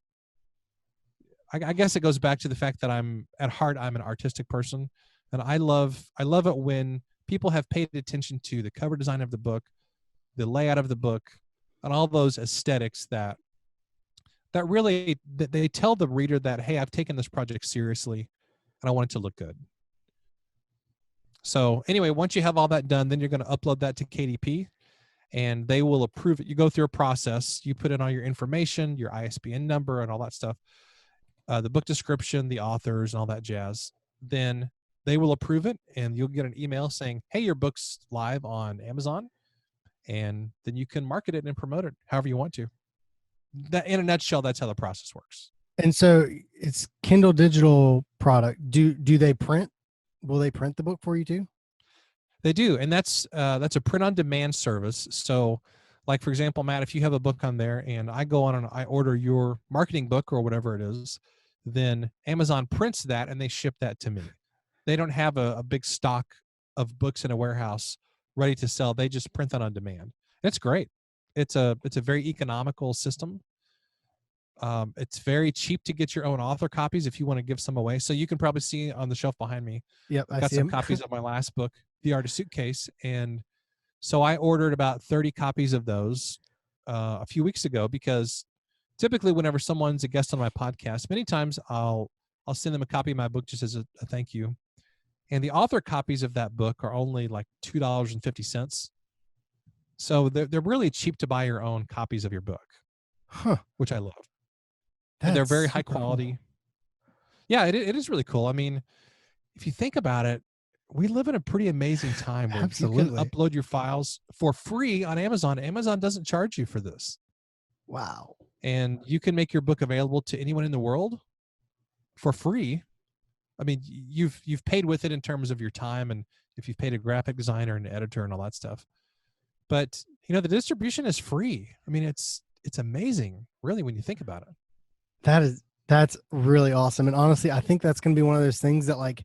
S2: I guess it goes back to the fact that at heart, I'm an artistic person, and I love it when people have paid attention to the cover design of the book, the layout of the book, and all those aesthetics that really they tell the reader that, hey, I've taken this project seriously and I want it to look good. So anyway, once you have all that done, then you're going to upload that to KDP, and they will approve it. You go through a process. You put in all your information, your ISBN number, and all that stuff. the book description, the authors, and all that jazz, then they will approve it, and you'll get an email saying, "Hey, your book's live on Amazon," and then you can market it and promote it however you want to. That, in a nutshell, that's how the process works.
S1: And so it's Kindle digital product. Do they print? Will they print the book for you too?
S2: They do, and that's a print-on-demand service. So, like for example, Matt, if you have a book on there, and I go on and I order your marketing book or whatever it is, then Amazon prints that and they ship that to me. They don't have a big stock of books in a warehouse ready to sell. They just print that on demand. And it's great. It's a very economical system. It's very cheap to get your own author copies if you want to give some away. So you can probably see on the shelf behind me,
S1: Yep,
S2: I've
S1: I
S2: got
S1: see
S2: some
S1: them.
S2: copies of my last book, The Artist Suitcase. And so I ordered about 30 copies of those a few weeks ago, because typically whenever someone's a guest on my podcast, many times I'll send them a copy of my book just as a thank you. And the author copies of that book are only like $2.50. So they're really cheap to buy your own copies of your book,
S1: Huh.
S2: which I love.
S1: That's
S2: They're very high
S1: super cool.
S2: quality. Yeah, it is really cool. I mean, if you think about it, we live in a pretty amazing time where you can
S1: Absolutely.
S2: upload your files for free on Amazon. Amazon doesn't charge you for this.
S1: Wow.
S2: And you can make your book available to anyone in the world for free. I mean, you've paid with it in terms of your time, and if you've paid a graphic designer and an editor and all that stuff. But the distribution is free. I mean, it's amazing, really, when you think about it.
S1: That's really awesome. And honestly, I think that's gonna be one of those things that like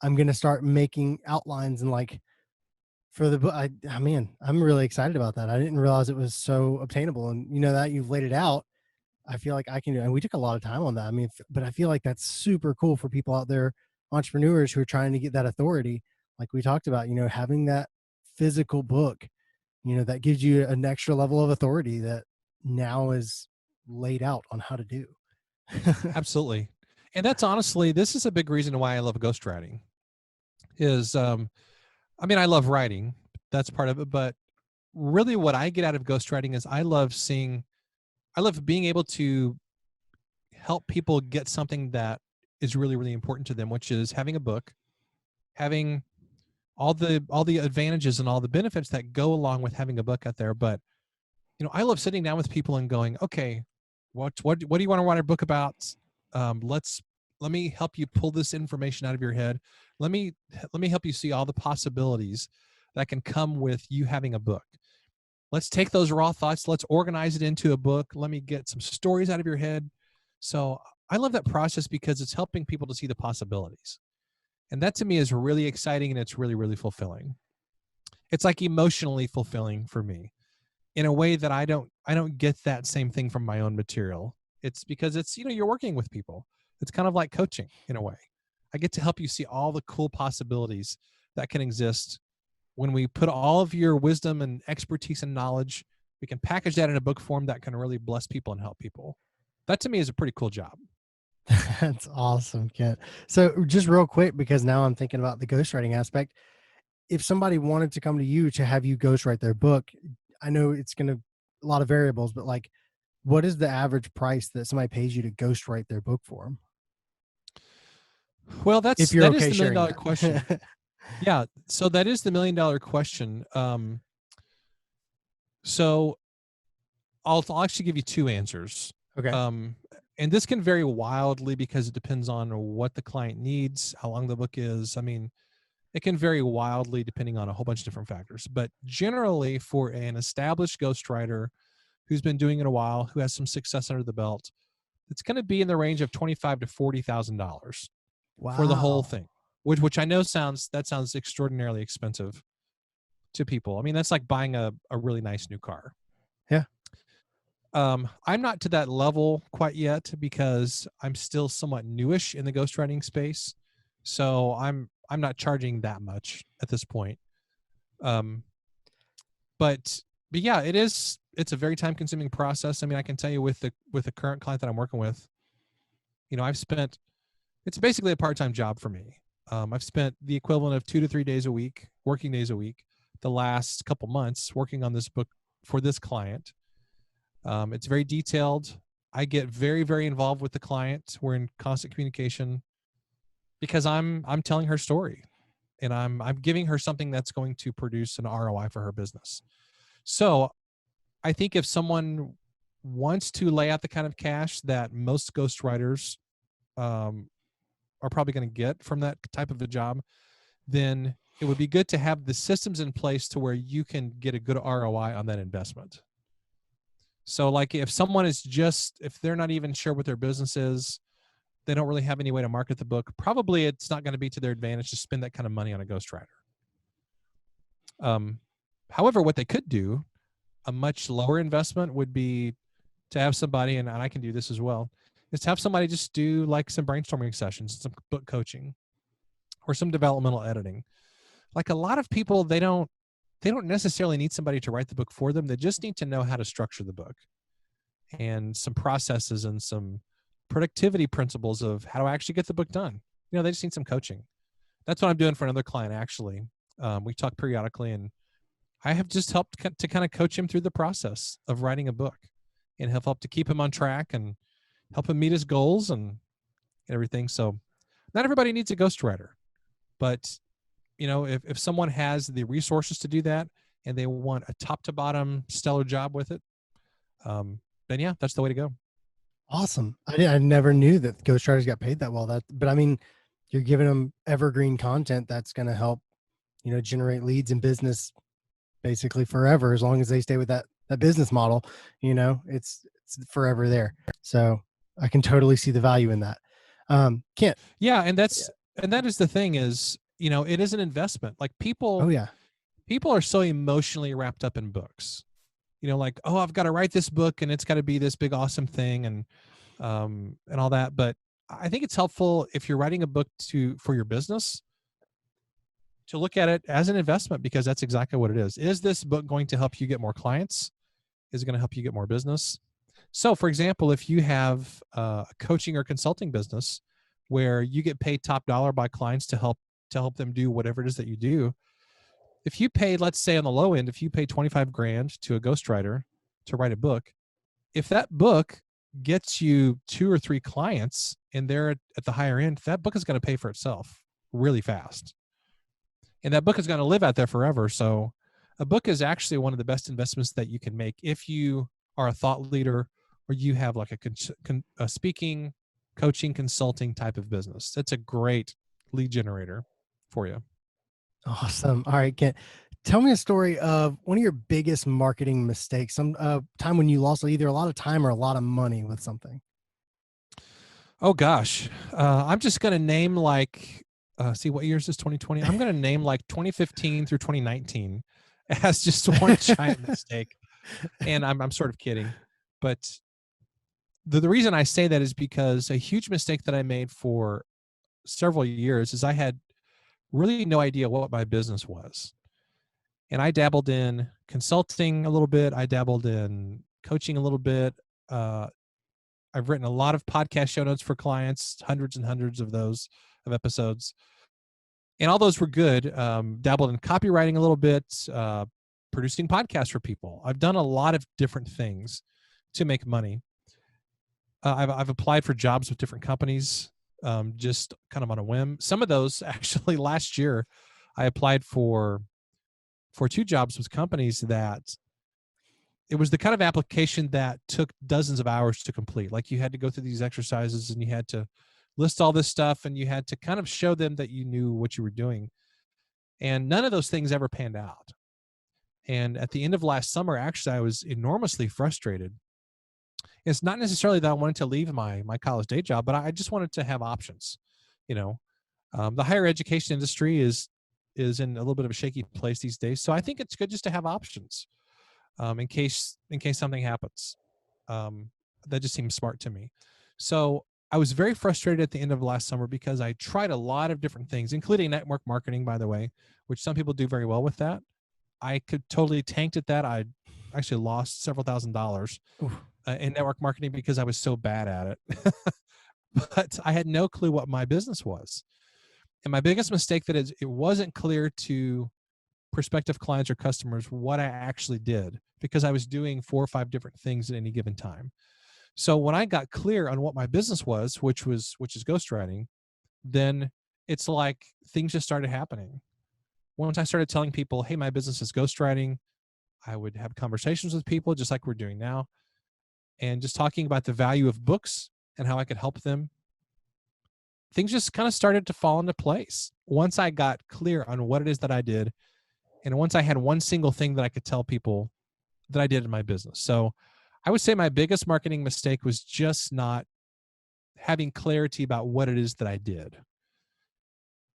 S1: I'm gonna start making outlines and like for the book. Man, I'm really excited about that. I didn't realize it was so obtainable. And that you've laid it out, I feel like I can do. And we took a lot of time on that. I mean, but I feel like that's super cool for people out there, entrepreneurs who are trying to get that authority, like we talked about. Having that physical book, that gives you an extra level of authority that now is laid out on how to do.
S2: Absolutely. And that's honestly, this is a big reason why I love ghostwriting is, I mean, I love writing, that's part of it, but really what I get out of ghostwriting is I love being able to help people get something that is really, really important to them, which is having a book, having all the advantages and all the benefits that go along with having a book out there. But, I love sitting down with people and going, okay, what do you want to write a book about? Let me help you pull this information out of your head. Let me help you see all the possibilities that can come with you having a book. Let's take those raw thoughts. Let's organize it into a book. Let me get some stories out of your head. So I love that process because it's helping people to see the possibilities. And that to me is really exciting, and it's really, really fulfilling. It's like emotionally fulfilling for me in a way that I don't get that same thing from my own material. It's because it's, you're working with people. It's kind of like coaching in a way. I get to help you see all the cool possibilities that can exist when we put all of your wisdom and expertise and knowledge. We can package that in a book form that can really bless people and help people. That to me is a pretty cool job.
S1: That's awesome, Kent. So just real quick, because now I'm thinking about the ghostwriting aspect. If somebody wanted to come to you to have you ghostwrite their book, I know it's going to a lot of variables, but like, what is the average price that somebody pays you to ghostwrite their book for them?
S2: Well,
S1: If you're
S2: that is
S1: okay
S2: the million
S1: sharing
S2: dollar question.
S1: that.
S2: Yeah. So that is the $1,000,000 question. So I'll actually give you two answers.
S1: Okay.
S2: And this can vary wildly because it depends on what the client needs, how long the book is. I mean, it can vary wildly depending on a whole bunch of different factors. But generally, for an established ghostwriter who's been doing it a while, who has some success under the belt, it's going to be in the range of $25,000 to $40,000 for the whole
S1: Wow.
S2: thing, which I know sounds extraordinarily expensive to people. I mean, that's like buying a really nice new car.
S1: Yeah.
S2: I'm not to that level quite yet because I'm still somewhat newish in the ghostwriting space. So I'm not charging that much at this point. But yeah, it's a very time consuming process. I mean, I can tell you with the current client that I'm working with, it's basically a part-time job for me. I've spent the equivalent of 2 to 3 days a week, working days a week, the last couple months working on this book for this client. It's very detailed. I get very, very involved with the client. We're in constant communication because I'm telling her story, and I'm giving her something that's going to produce an ROI for her business. So I think if someone wants to lay out the kind of cash that most ghostwriters um, are probably going to get from that type of a job, then it would be good to have the systems in place to where you can get a good ROI on that investment. So like if someone is just, if they're not even sure what their business is, they don't really have any way to market the book, probably it's not going to be to their advantage to spend that kind of money on a ghostwriter. However, what they could do, a much lower investment would be to have somebody, and I can do this as well, is to have somebody just do like some brainstorming sessions, some book coaching, or some developmental editing. Like a lot of people, they don't necessarily need somebody to write the book for them. They just need to know how to structure the book and some processes and some productivity principles of how to actually get the book done. You know, they just need some coaching. That's what I'm doing for another client, actually. We talk periodically, and I have just helped to kind of coach him through the process of writing a book, and have helped to keep him on track and help him meet his goals and everything. So not everybody needs a ghostwriter, but you know, if someone has the resources to do that and they want a top to bottom stellar job with it, then yeah, that's the way to go.
S1: Awesome. I never knew that ghostwriters got paid that well. But I mean, you're giving them evergreen content that's going to help, generate leads and business basically forever, as long as they stay with that business model. It's forever there. So I can totally see the value in that. Kent.
S2: Yeah, and that is the thing is, it is an investment. Like
S1: Oh yeah.
S2: people are so emotionally wrapped up in books. Like, oh, I've got to write this book and it's got to be this big awesome thing and all that. But I think it's helpful if you're writing a book for your business to look at it as an investment, because that's exactly what it is. Is this book going to help you get more clients? Is it going to help you get more business? So, for example, if you have a coaching or consulting business where you get paid top dollar by clients to help them do whatever it is that you do, if you pay, let's say on the low end, if you pay 25 grand to a ghostwriter to write a book, if that book gets you 2 or 3 clients and they're at the higher end, that book is going to pay for itself really fast. And that book is going to live out there forever. So a book is actually one of the best investments that you can make if you are a thought leader or you have like a speaking, coaching, consulting type of business. That's a great lead generator for you.
S1: Awesome. All right, Kent, tell me a story of one of your biggest marketing mistakes, some time when you lost either a lot of time or a lot of money with something.
S2: Oh gosh. I'm just going to name like, see, what year is this? 2020. I'm going to name like 2015 through 2019 as just one giant mistake. And I'm sort of kidding, but the reason I say that is because a huge mistake that I made for several years is I had really no idea what my business was. And I dabbled in consulting a little bit. I dabbled in coaching a little bit. I've written a lot of podcast show notes for clients, hundreds and hundreds of those of episodes. And all those were good. Dabbled in copywriting a little bit, producing podcasts for people. I've done a lot of different things to make money. I've applied for jobs with different companies, just kind of on a whim. Some of those actually last year, I applied for 2 jobs with companies that it was the kind of application that took dozens of hours to complete. Like you had to go through these exercises and you had to list all this stuff and you had to kind of show them that you knew what you were doing. And none of those things ever panned out. And at the end of last summer, actually, I was enormously frustrated. It's not necessarily that I wanted to leave my college day job, but I just wanted to have options. The higher education industry is in a little bit of a shaky place these days. So I think it's good just to have options in case something happens. That just seems smart to me. So I was very frustrated at the end of last summer because I tried a lot of different things, including network marketing, by the way, which some people do very well with that. I could totally tanked at that. I actually lost several $1,000s in network marketing because I was so bad at it. But I had no clue what my business was. And my biggest mistake that is it wasn't clear to prospective clients or customers what I actually did because I was doing 4 or 5 different things at any given time. So when I got clear on what my business was, which is ghostwriting, then it's like things just started happening. Once I started telling people, hey, my business is ghostwriting, I would have conversations with people just like we're doing now, and just talking about the value of books and how I could help them. Things just kind of started to fall into place once I got clear on what it is that I did. And once I had one single thing that I could tell people that I did in my business. So I would say my biggest marketing mistake was just not having clarity about what it is that I did.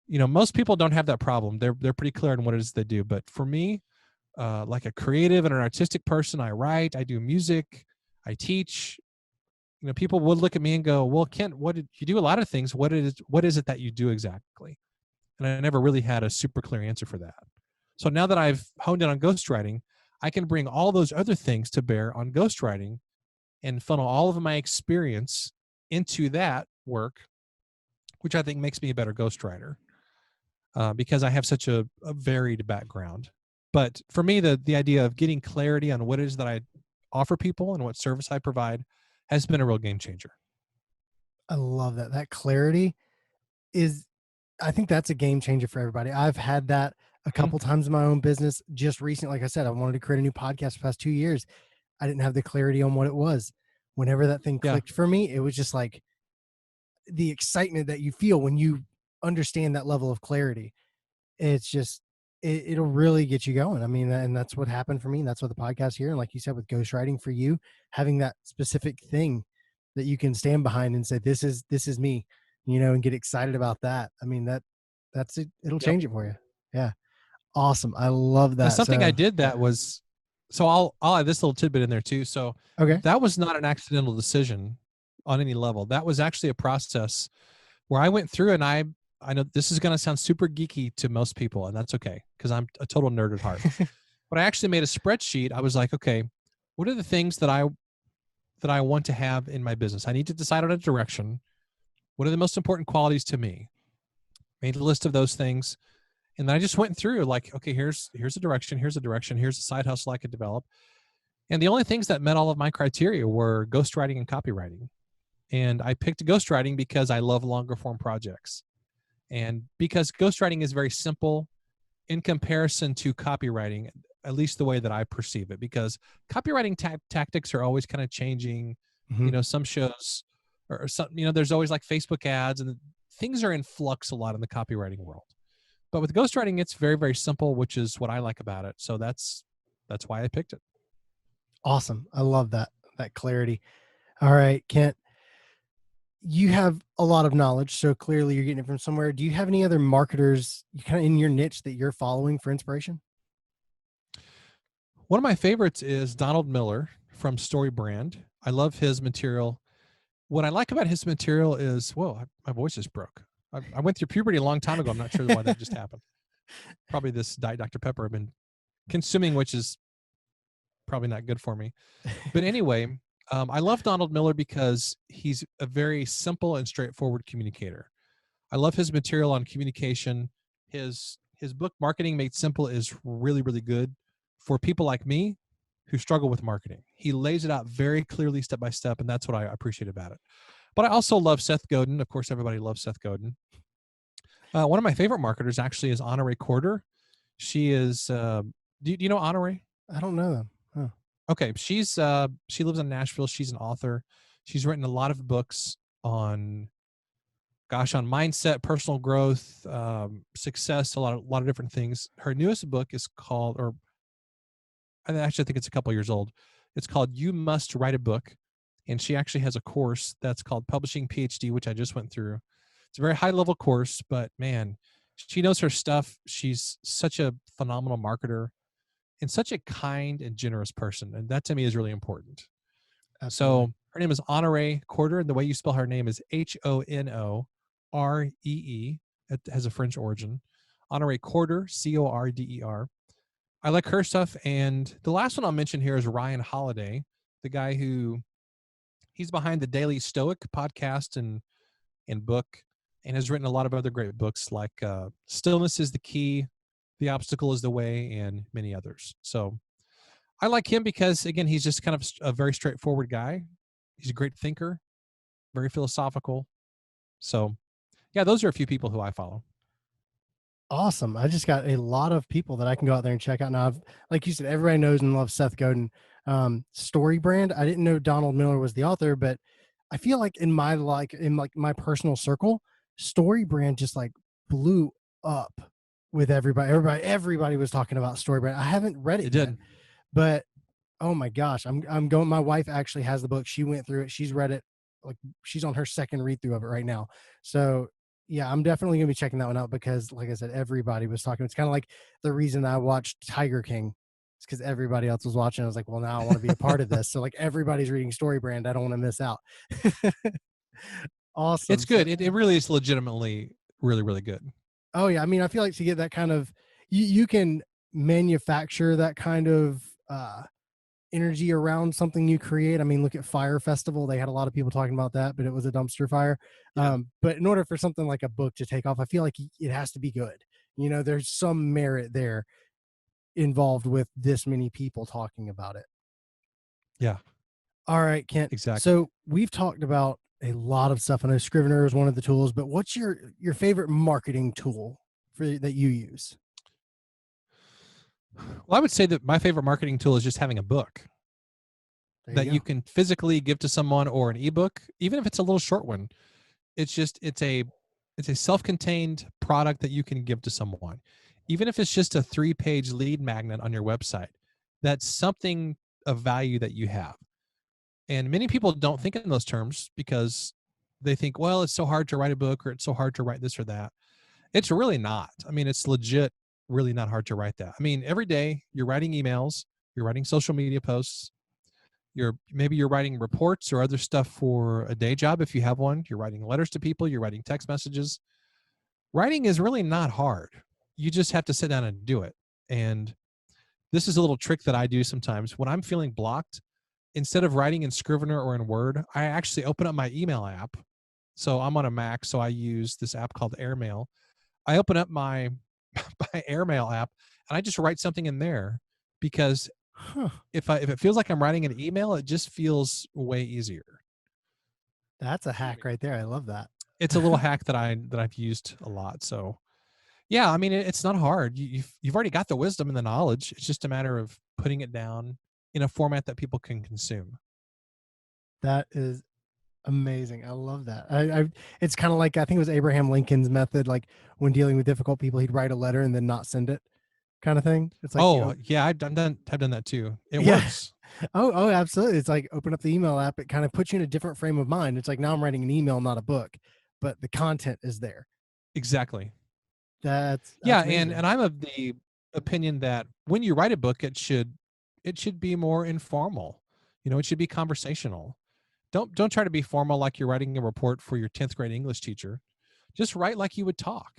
S2: Most people don't have that problem. They're pretty clear on what it is they do. But for me, like a creative and an artistic person, I write, I do music, I teach. People would look at me and go, "Well, Kent, what did you do? A lot of things. What is it that you do exactly?" And I never really had a super clear answer for that. So now that I've honed in on ghostwriting, I can bring all those other things to bear on ghostwriting and funnel all of my experience into that work, which I think makes me a better ghostwriter because I have such a varied background. But for me, the idea of getting clarity on what it is that I offer people and what service I provide has been a real game changer.
S1: I love that. That clarity is, I think that's a game changer for everybody. I've had that a
S2: Mhm.
S1: couple times in my own business just recently. Like I said, I wanted to create a new podcast for the past 2 years. I didn't have the clarity on what it was. Whenever that thing
S2: Yeah.
S1: clicked for me, it was just like the excitement that you feel when you understand that level of clarity. It's just, it'll really get you going. I mean, and that's what happened for me. And that's what the podcast here. And like you said, with ghostwriting for you, having that specific thing that you can stand behind and say, this is me, and get excited about that. I mean, that's it. It'll
S2: Yep.
S1: change it for you. Yeah. Awesome. I love
S2: Now,
S1: that.
S2: something I
S1: So,
S2: did
S1: yeah.
S2: that was, so I'll add this little tidbit in there too. So
S1: Okay.
S2: that was not an accidental decision on any level. That was actually a process where I went through and I know this is going to sound super geeky to most people, and that's okay because I'm a total nerd at heart. But I actually made a spreadsheet. I was like, okay, what are the things that I want to have in my business? I need to decide on a direction. What are the most important qualities to me? Made a list of those things. And then I just went through like, okay, here's a direction, here's a direction, here's a side hustle I could develop. And the only things that met all of my criteria were ghostwriting and copywriting. And I picked ghostwriting because I love longer form projects. And because ghostwriting is very simple in comparison to copywriting, at least the way that I perceive it, because copywriting tactics are always kind of changing.
S1: Mhm.
S2: Some shows or some, there's always like Facebook ads and things are in flux a lot in the copywriting world. But with ghostwriting, it's very, very simple, which is what I like about it. So that's why I picked it.
S1: Awesome. I love that clarity. All right, Kent, you have a lot of knowledge, so clearly you're getting it from somewhere. Do you have any other marketers kind of in your niche that you're following for inspiration?
S2: One of my favorites is Donald Miller from StoryBrand. I love his material. What I like about his material is, whoa, my voice just broke. I went through puberty a long time ago. I'm not sure why that just happened. Probably this Diet Dr. Pepper I've been consuming, which is probably not good for me. But anyway, I love Donald Miller because he's a very simple and straightforward communicator. I love his material on communication. His book Marketing Made Simple is really, really good for people like me who struggle with marketing. He lays it out very clearly step by step, and that's what I appreciate about it. But I also love Seth Godin. Of course, everybody loves Seth Godin. One of my favorite marketers actually is Honore Corder. She is. Do you know Honore?
S1: I don't know them. Huh.
S2: Okay, she lives in Nashville. She's an author. She's written a lot of books on, gosh, on mindset, personal growth, success, a lot of different things. Her newest book is called, or I actually think it's a couple years old. It's called "You Must Write a Book," and she actually has a course that's called Publishing PhD, which I just went through. It's a very high level course, but man, she knows her stuff. She's such a phenomenal marketer and such a kind and generous person, and that to me is really important.
S1: Absolutely.
S2: So her name is Honore Corder, and the way you spell her name is Honoree. It has a French origin. Honore Corder, Corder. I like her stuff. And the last one I'll mention here is Ryan Holiday, the guy who he's behind the Daily Stoic podcast and book, and has written a lot of other great books like Stillness is the Key, The Obstacle is the Way, and many others. So I like him because, again, he's just kind of a very straightforward guy. He's a great thinker, very philosophical. So, yeah, those are a few people who I follow.
S1: Awesome. I just got a lot of people that I can go out there and check out now. Like you said, everybody knows and loves Seth Godin. Story Brand. I didn't know Donald Miller was the author, but I feel like in my personal circle, Story Brand just like blew up with everybody. Everybody was talking about Story Brand. I haven't read
S2: It
S1: it yet,
S2: did.
S1: but oh my gosh, I'm going. My wife actually has the book. She went through it. She's read it. Like she's on her second read through of it right now. So yeah, I'm definitely gonna be checking that one out because, like I said, everybody was talking. It's kind of like the reason I watched Tiger King. It's because everybody else was watching. I was like, well, now I want to be a part of this. So like everybody's reading Story Brand. I don't want to miss out.
S2: It's
S1: Awesome. So
S2: good. It really is legitimately really, really good.
S1: oh yeah, I mean, I feel like to get that kind of you can manufacture that kind of energy around something you create. I mean, look at Fire Festival. They had a lot of people talking about that, but it was a dumpster fire.
S2: Yeah.
S1: But in order for something like a book to take off, I feel like it has to be good. You know, there's some merit there involved with this many people talking about it.
S2: Yeah,
S1: All right, Kent.
S2: exactly.
S1: So we've talked about a lot of stuff. I know Scrivener is one of the tools, but what's your favorite marketing tool for that you use?
S2: Well, I would say that my favorite marketing tool is just having a book
S1: There
S2: that
S1: you
S2: you
S1: go.
S2: can physically give to someone, or an ebook, even if it's a little short one. It's a self-contained product that you can give to someone. Even if it's just a 3-page lead magnet on your website, that's something of value that you have. And many people don't think in those terms because they think, well, it's so hard to write a book, or it's so hard to write this or that. It's really not. I mean, it's legit really not hard to write that. I mean, every day you're writing emails, you're writing social media posts, you're writing reports or other stuff for a day job if you have one, you're writing letters to people, you're writing text messages. Writing is really not hard. You just have to sit down and do it. And this is a little trick that I do sometimes when I'm feeling blocked. Instead of writing in Scrivener or in Word, I actually open up my email app. So I'm on a Mac, so I use this app called Airmail. I open up my my Airmail app and I just write something in there, because
S1: Huh.
S2: if it feels like I'm writing an email, it just feels way easier.
S1: That's a hack right there. I love that.
S2: It's a little hack that I've used a lot. So yeah, I mean, it's not hard. You've already got the wisdom and the knowledge. It's just a matter of putting it down in a format that people can consume.
S1: That is amazing. I love that. It's kind of like I think it was Abraham Lincoln's method, like when dealing with difficult people, he'd write a letter and then not send it, kind of thing. It's like
S2: Oh yeah, I've done that too. It
S1: yeah.
S2: works.
S1: Oh, absolutely. It's like open up the email app. It kind of puts you in a different frame of mind. It's like now I'm writing an email, not a book, but the content is there.
S2: Exactly.
S1: That's
S2: Yeah, and
S1: amazing.
S2: I'm of the opinion that when you write a book, it should be more informal. It should be conversational. Don't try to be formal like you're writing a report for your 10th grade English teacher. Just write like you would talk.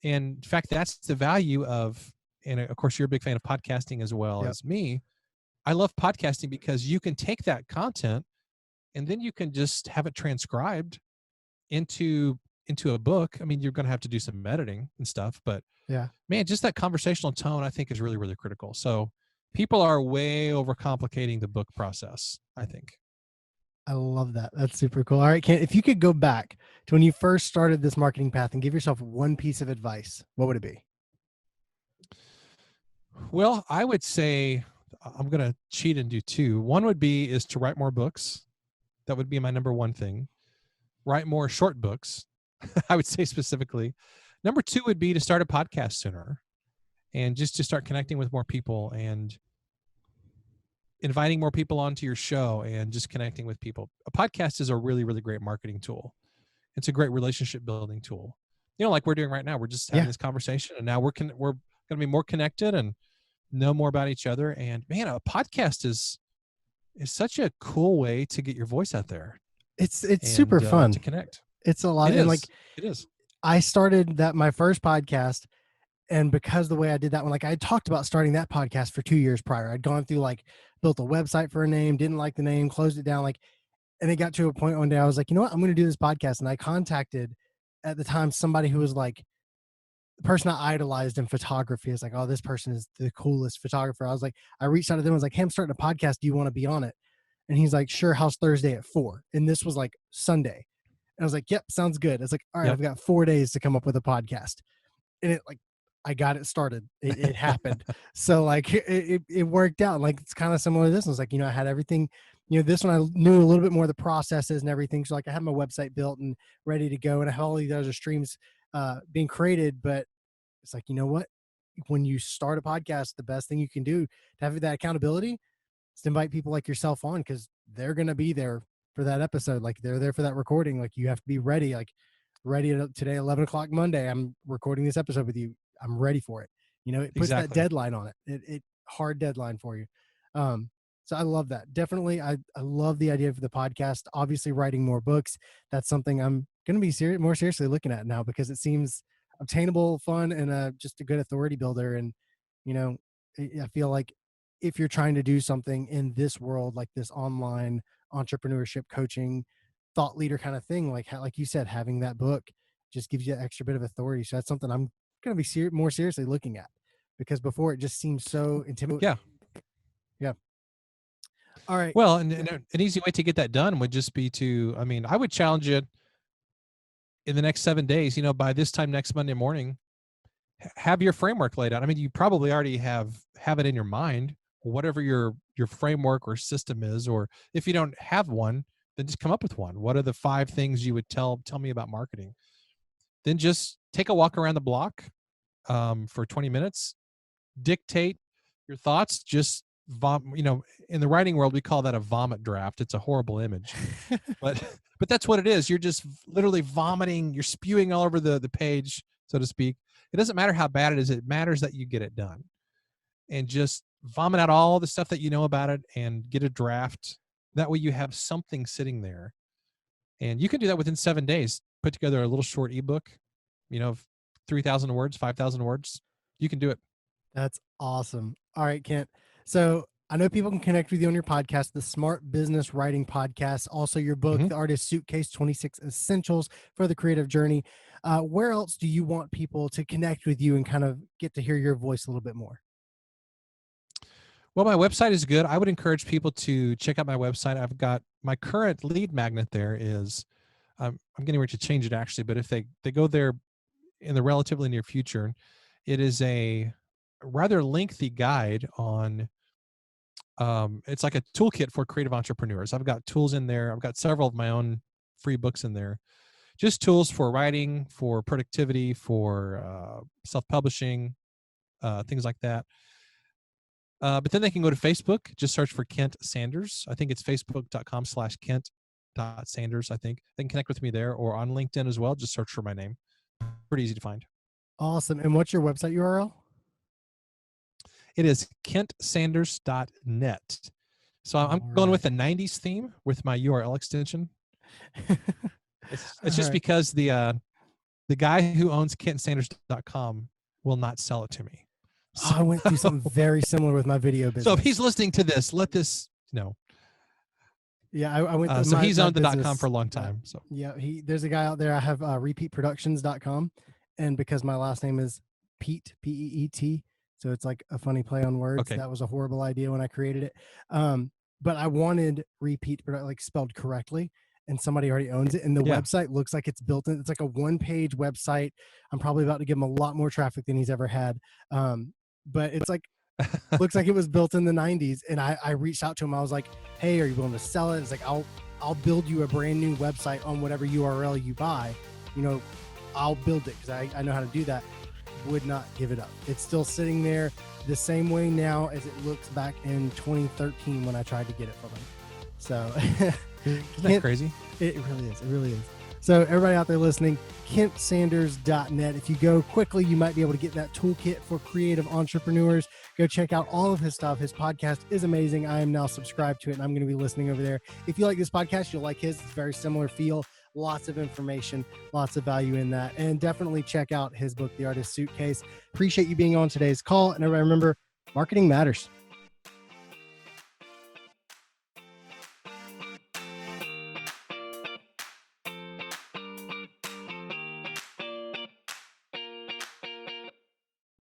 S2: And in fact, that's the value of, and of course you're a big fan of podcasting as well
S1: Yep.
S2: as me. I love podcasting because you can take that content and then you can just have it transcribed into a book. I mean, you're going to have to do some editing and stuff, but
S1: Yeah.
S2: man, just that conversational tone I think is really, really critical. So people are way overcomplicating the book process, I think.
S1: I love that. That's super cool. All right, Ken, if you could go back to when you first started this marketing path and give yourself one piece of advice, what would it be?
S2: Well, I would say I'm going to cheat and do two. One would be is to write more books. That would be my number one thing. Write more short books. I would say specifically. Number two would be to start a podcast sooner, and just to start connecting with more people and inviting more people onto your show and just connecting with people. A podcast is a really, really great marketing tool. It's a great relationship building tool. Like we're doing right now. We're just having
S1: Yeah.
S2: this conversation, and now we're going to be more connected and know more about each other. And man, a podcast is such a cool way to get your voice out there
S1: It's
S2: and
S1: super fun.
S2: to connect.
S1: It's a lot.
S2: It
S1: And like
S2: is. It is.
S1: I started that my first podcast, and because the way I did that one, like I had talked about starting that podcast for 2 years prior. I'd gone through like built a website for a name, didn't like the name, closed it down, like, and it got to a point one day I was like, you know what, I'm gonna do this podcast. And I contacted at the time somebody who was like the person I idolized in photography. Is like, oh, this person is the coolest photographer. I was like, I reached out to them, I was like, hey, I'm starting a podcast. Do you want to be on it? And he's like, sure, how's Thursday at 4? And this was like Sunday. And I was like, yep, sounds good. I was like, all right,
S2: Yep.
S1: I've got 4 days to come up with a podcast. And it like, I got it started. It happened. So like it worked out. Like it's kind of similar to this. I was like, I had everything, this one I knew a little bit more of the processes and everything. So like I had my website built and ready to go, and I had all these other streams being created. But it's like, you know what? When you start a podcast, the best thing you can do to have that accountability is to invite people like yourself on, because they're gonna be there for that episode. Like they're there for that recording. Like you have to be ready. Like ready today, 11 o'clock Monday. I'm recording this episode with you. I'm ready for it. It puts that
S2: Exactly.
S1: deadline on it. It hard deadline for you. So I love that. Definitely. I love the idea of the podcast. Obviously writing more books. That's something I'm going to be more seriously looking at now, because it seems obtainable, fun, and just a good authority builder. And, I feel like if you're trying to do something in this world, like this online entrepreneurship coaching thought leader kind of thing, like you said, having that book just gives you an extra bit of authority. So that's something I'm going to be more seriously looking at, because before it just seems so intimidating.
S2: Yeah.
S1: Yeah. All right.
S2: Well, and an easy way to get that done would just be to, I would challenge you in the next 7 days, by this time next Monday morning, have your framework laid out. You probably already have it in your mind, whatever your framework or system is, or if you don't have one, then just come up with one. What are the 5 things you would tell me about marketing? Then just take a walk around the block for 20 minutes, dictate your thoughts, just in the writing world, we call that a vomit draft. It's a horrible image, but that's what it is. You're just literally vomiting. You're spewing all over the page, so to speak. It doesn't matter how bad it is. It matters that you get it done, and just vomit out all the stuff that you know about it and get a draft. That way you have something sitting there, and you can do that within 7 days. Put together a little short ebook, 3,000 words, 5,000 words. You can do it.
S1: That's awesome. All right, Kent. So I know people can connect with you on your podcast, the Smart Business Writing Podcast, also your book, The Artist Suitcase, 26 Essentials for the Creative Journey. Where else do you want people to connect with you and kind of get to hear your voice a little bit more?
S2: Well, my website is good. I would encourage people to check out my website. I've got my current lead magnet there is, I'm getting ready to change it actually, but if they go there in the relatively near future, it is a rather lengthy guide on, it's like a toolkit for creative entrepreneurs. I've got tools in there. I've got several of my own free books in there, just tools for writing, for productivity, for self-publishing, things like that. But then they can go to Facebook, just search for Kent Sanders. I think it's facebook.com/Kent.Sanders. I think they can connect with me there, or on LinkedIn as well. Just search for my name. Pretty easy to find.
S1: Awesome. And what's your website URL?
S2: It is kentsanders.net. So I'm going with the 90s theme with my URL extension. It's just because the guy who owns kentsanders.com will not sell it to me.
S1: So, I went through something very similar with my video business.
S2: So if he's listening to this, let this know.
S1: Yeah, I went through
S2: so he's owned the .com for a long time. So
S1: yeah, there's a guy out there. I have repeatproductions.com, and because my last name is Peet, P-E-E-T, so it's like a funny play on words.
S2: Okay.
S1: That was a horrible idea when I created it. But I wanted repeat like spelled correctly, and somebody already owns it, and the website looks like it's built in. It's like a 1-page website. I'm probably about to give him a lot more traffic than he's ever had. But it's like looks like it was built in the 90s. And I reached out to him. I was like, hey, are you willing to sell it? It's like, I'll build you a brand new website on whatever URL you buy. I'll build it, because I know how to do that. Would not give it up. It's still sitting there the same way now as it looks back in 2013 when I tried to get it from him. So
S2: isn't that crazy?
S1: It really is. It really is. So everybody out there listening, kentsanders.net. If you go quickly, you might be able to get that toolkit for creative entrepreneurs. Go check out all of his stuff. His podcast is amazing. I am now subscribed to it, and I'm going to be listening over there. If you like this podcast, you'll like his. It's very similar feel. Lots of information, lots of value in that. And definitely check out his book, The Artist Suitcase. Appreciate you being on today's call. And everybody remember, marketing matters.